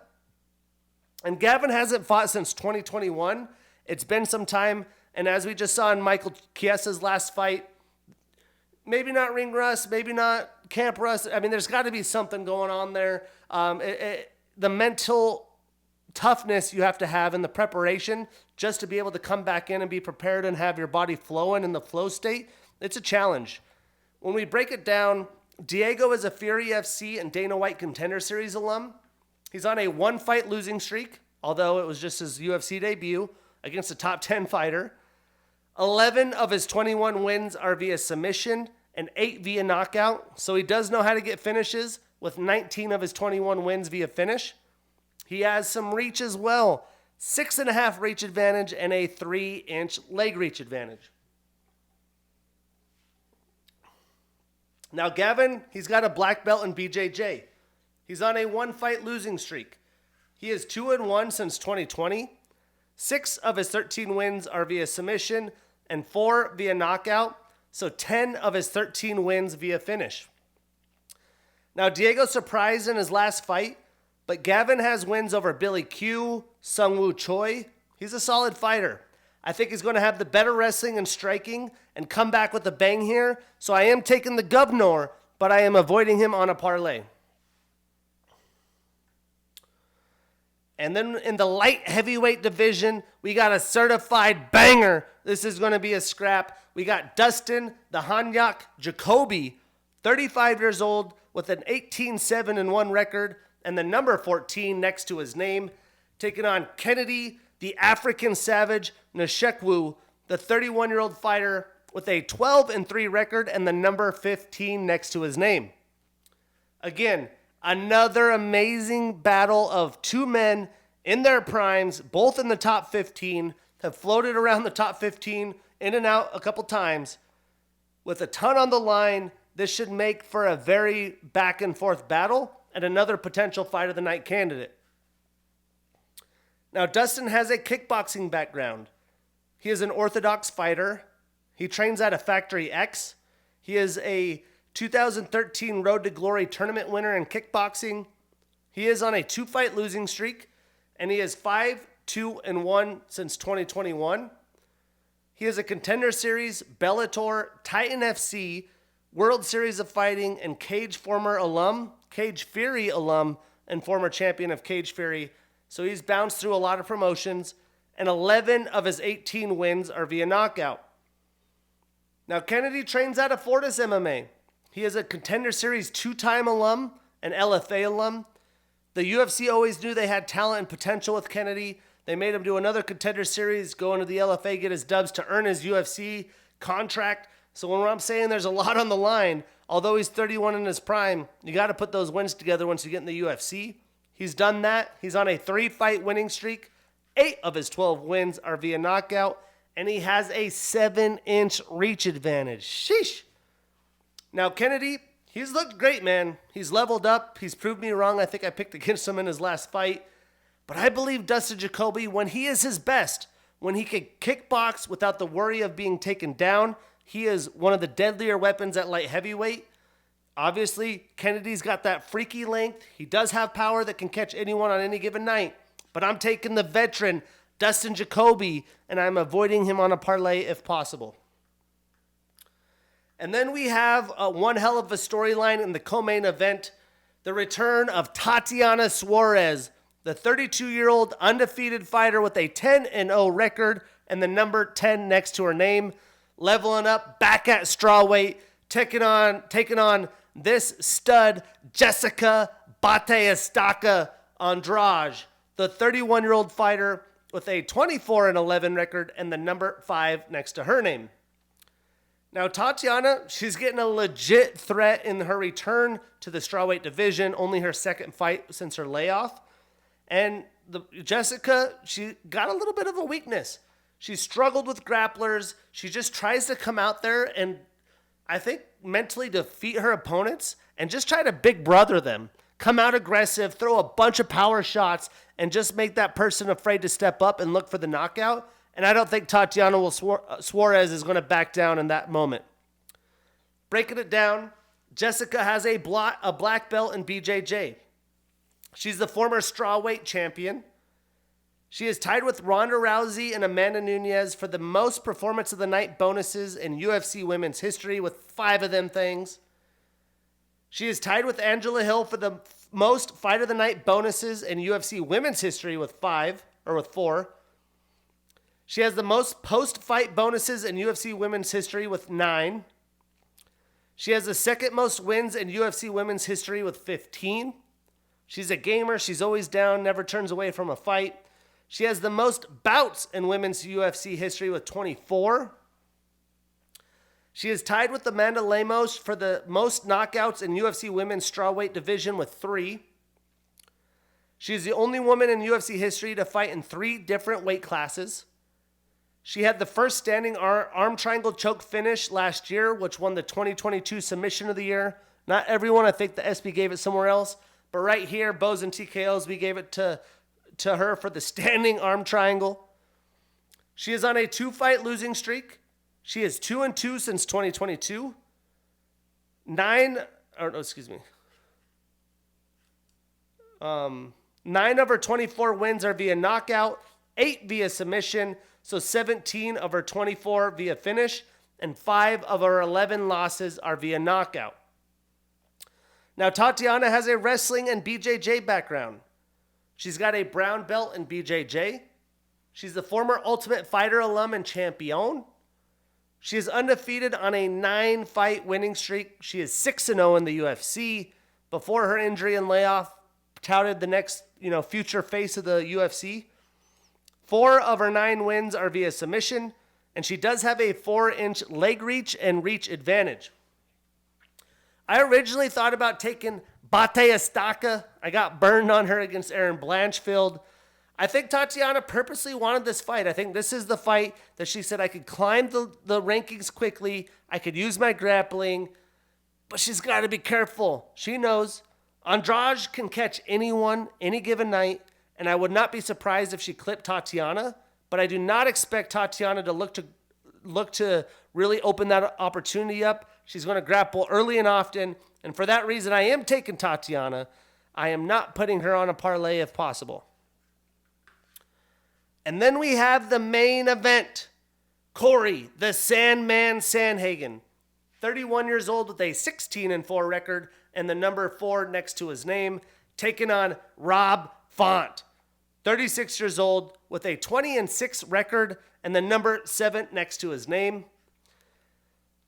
And Gavin hasn't fought since 2021. It's been some time. And as we just saw in Michael Chiesa's last fight, maybe not ring rust, maybe not camp rust. I mean, there's got to be something going on there. The mental toughness you have to have in the preparation just to be able to come back in and be prepared and have your body flowing in the flow state, it's a challenge. When we break it down, Diego is a Fury FC and Dana White Contender Series alum. He's on a 1-fight losing streak, although it was just his UFC debut against a top 10 fighter. 11 of his 21 wins are via submission and 8 via knockout. So he does know how to get finishes with 19 of his 21 wins via finish. He has some reach as well. 6.5 reach advantage and a 3-inch leg reach advantage. Now Gavin, he's got a black belt in BJJ. He's on a 1-fight losing streak. He is 2-1 since 2020. 6 of his 13 wins are via submission and 4 via knockout. So 10 of his 13 wins via finish. Now Diego surprised in his last fight, but Gavin has wins over Billy Q, Sungwoo Choi. He's a solid fighter. I think he's going to have the better wrestling and striking and come back with a bang here. So I am taking the governor, but I am avoiding him on a parlay. And then in the light heavyweight division, we got a certified banger. This is going to be a scrap. We got Dustin the Hanyak Jacoby, 35 years old, with an 18-7-1 record and the number 14 next to his name, taking on Kennedy the African Savage Nashekwu, the 31-year-old fighter with a 12-3 record and the number 15 next to his name. Again, another amazing battle of two men in their primes, both in the top 15, have floated around the top 15, in and out a couple times. With a ton on the line, this should make for a very back and forth battle and another potential fight of the night candidate. Now, Dustin has a kickboxing background. He is an orthodox fighter. He trains at a Factory X. He is a 2013 Road to Glory tournament winner in kickboxing. He is on a 2-fight losing streak, and he is 5-2-1 since 2021. He is a Contender Series, Bellator, Titan FC, World Series of Fighting, and Cage Fury alum, and former champion of Cage Fury. So he's bounced through a lot of promotions, and 11 of his 18 wins are via knockout. Now, Kennedy trains out of Fortis MMA. He is a Contender Series 2-time alum, an LFA alum. The UFC always knew they had talent and potential with Kennedy. They made him do another Contender Series, go into the LFA, get his dubs to earn his UFC contract. So when I'm saying there's a lot on the line, although he's 31 in his prime, you got to put those wins together once you get in the UFC. He's done that. He's on a 3-fight winning streak. 8 of his 12 wins are via knockout, and he has a 7-inch reach advantage. Sheesh. Now, Kennedy, he's looked great, man. He's leveled up. He's proved me wrong. I think I picked against him in his last fight. But I believe Dustin Jacoby, when he is his best, when he can kickbox without the worry of being taken down, he is one of the deadlier weapons at light heavyweight. Obviously, Kennedy's got that freaky length. He does have power that can catch anyone on any given night. But I'm taking the veteran, Dustin Jacoby, and I'm avoiding him on a parlay if possible. And then we have one hell of a storyline in the co-main event, the return of Tatiana Suarez, the 32-year-old undefeated fighter with a 10-0 record and the number 10 next to her name, leveling up back at strawweight, taking on this stud, Jessica Bate Andrade, the 31-year-old fighter with a 24-11 record and the number 5 next to her name. Now, Tatiana, she's getting a legit threat in her return to the strawweight division, only her second fight since her layoff. And Jessica, she got a little bit of a weakness. She struggled with grapplers. She just tries to come out there and, I think, mentally defeat her opponents and just try to big brother them. Come out aggressive, throw a bunch of power shots, and just make that person afraid to step up and look for the knockout. And I don't think Tatiana Suarez is going to back down in that moment. Breaking it down, Jessica has a black belt in BJJ. She's the former strawweight champion. She is tied with Ronda Rousey and Amanda Nunes for the most performance of the night bonuses in UFC women's history with 5 of them things. She is tied with Angela Hill for the most fight of the night bonuses in UFC women's history with 4. She has the most post-fight bonuses in UFC women's history with 9. She has the second most wins in UFC women's history with 15. She's a gamer. She's always down, never turns away from a fight. She has the most bouts in women's UFC history with 24. She is tied with Amanda Lemos for the most knockouts in UFC women's strawweight division with 3. She is the only woman in UFC history to fight in 3 different weight classes. She had the first standing arm triangle choke finish last year, which won the 2022 Submission of the Year. Not everyone, I think the SB gave it somewhere else. But right here, Bows and TKOs, we gave it to her for the standing arm triangle. She is on a 2-fight losing streak. She is 2-2 since 2022. 9 of her 24 wins are via knockout, 8 via submission. So 17 of her 24 via finish, and 5 of her 11 losses are via knockout. Now, Tatiana has a wrestling and BJJ background. She's got a brown belt in BJJ. She's the former Ultimate Fighter alum and champion. She is undefeated on a 9-fight winning streak. She is 6-0 in the UFC. Before her injury and layoff, touted the next, future face of the UFC. 4 of her 9 wins are via submission, and she does have a 4-inch leg reach and reach advantage. I originally thought about taking Bate Estaca. I got burned on her against Erin Blanchfield. I think Tatiana purposely wanted this fight. I think this is the fight that she said I could climb the rankings quickly. I could use my grappling, but she's got to be careful. She knows Andrade can catch anyone any given night, and I would not be surprised if she clipped Tatiana, but I do not expect Tatiana to look to really open that opportunity up. She's going to grapple early and often, and for that reason, I am taking Tatiana. I am not putting her on a parlay if possible. And then we have the main event. Corey, the Sandman Sandhagen, 31 years old with a 16-4 record and the number 4 next to his name, taking on Rob Font, 36 years old with a 20-6 record and the number 7 next to his name.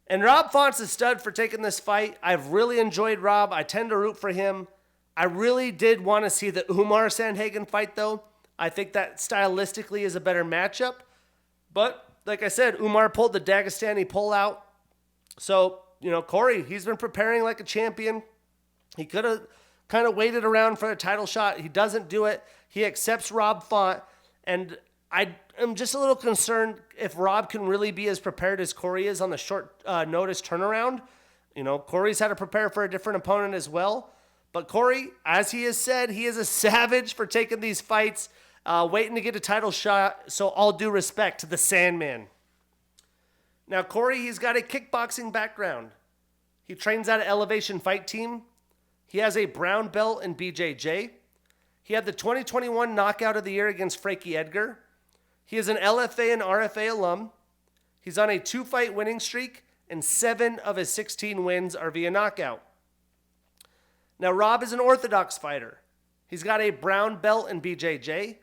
And Rob Font's a stud for taking this fight. I've really enjoyed Rob. I tend to root for him. I really did want to see the Umar Sandhagen fight, though. I think that stylistically is a better matchup. But, like I said, Umar pulled the Dagestani pull-out. So, Corey, he's been preparing like a champion. He could have kind of waited around for a title shot. He doesn't do it. He accepts Rob Font. And I am just a little concerned if Rob can really be as prepared as Corey is on the short notice turnaround. Corey's had to prepare for a different opponent as well. But Corey, as he has said, he is a savage for taking these fights, waiting to get a title shot. So all due respect to the Sandman. Now, Corey, he's got a kickboxing background. He trains at an Elevation Fight Team. He has a brown belt in BJJ. He had the 2021 Knockout of the Year against Frankie Edgar. He is an LFA and RFA alum. He's on a 2-fight winning streak, and 7 of his 16 wins are via knockout. Now, Rob is an orthodox fighter. He's got a brown belt in BJJ.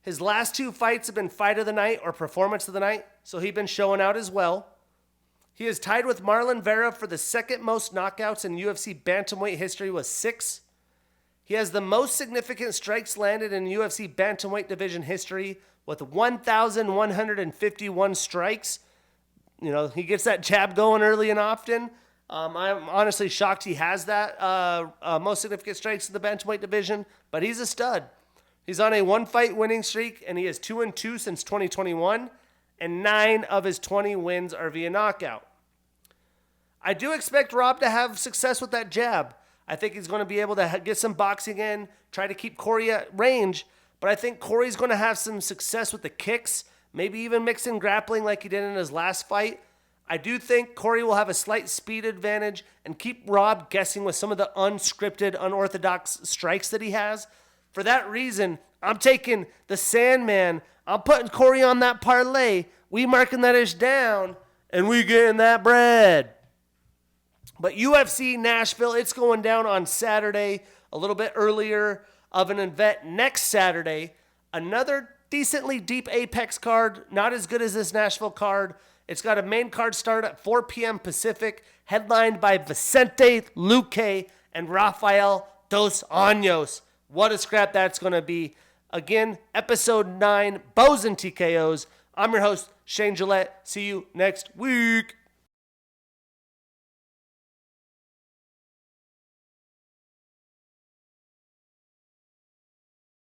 His last 2 fights have been Fight of the Night or Performance of the Night, so he's been showing out as well. He is tied with Marlon Vera for the second most knockouts in UFC bantamweight history with 6. He has the most significant strikes landed in UFC bantamweight division history with 1,151 strikes. He gets that jab going early and often. I'm honestly shocked he has that most significant strikes in the bantamweight division, but he's a stud. He's on a 1-fight winning streak, and he is 2-2 since 2021, and 9 of his 20 wins are via knockout. I do expect Rob to have success with that jab. I think he's going to be able to get some boxing in, try to keep Corey at range, but I think Corey's going to have some success with the kicks, maybe even mix in grappling like he did in his last fight. I do think Corey will have a slight speed advantage and keep Rob guessing with some of the unscripted, unorthodox strikes that he has. For that reason, I'm taking the Sandman. I'm putting Corey on that parlay. We marking that ish down, and we getting that bread. But UFC Nashville, it's going down on Saturday, a little bit earlier of an event next Saturday. Another decently deep Apex card, not as good as this Nashville card. It's got a main card start at 4 p.m. Pacific, headlined by Vicente Luque and Rafael Dos Anjos. What a scrap that's going to be. Again, episode 9, Bows and TKOs. I'm your host, Shane Gillette. See you next week.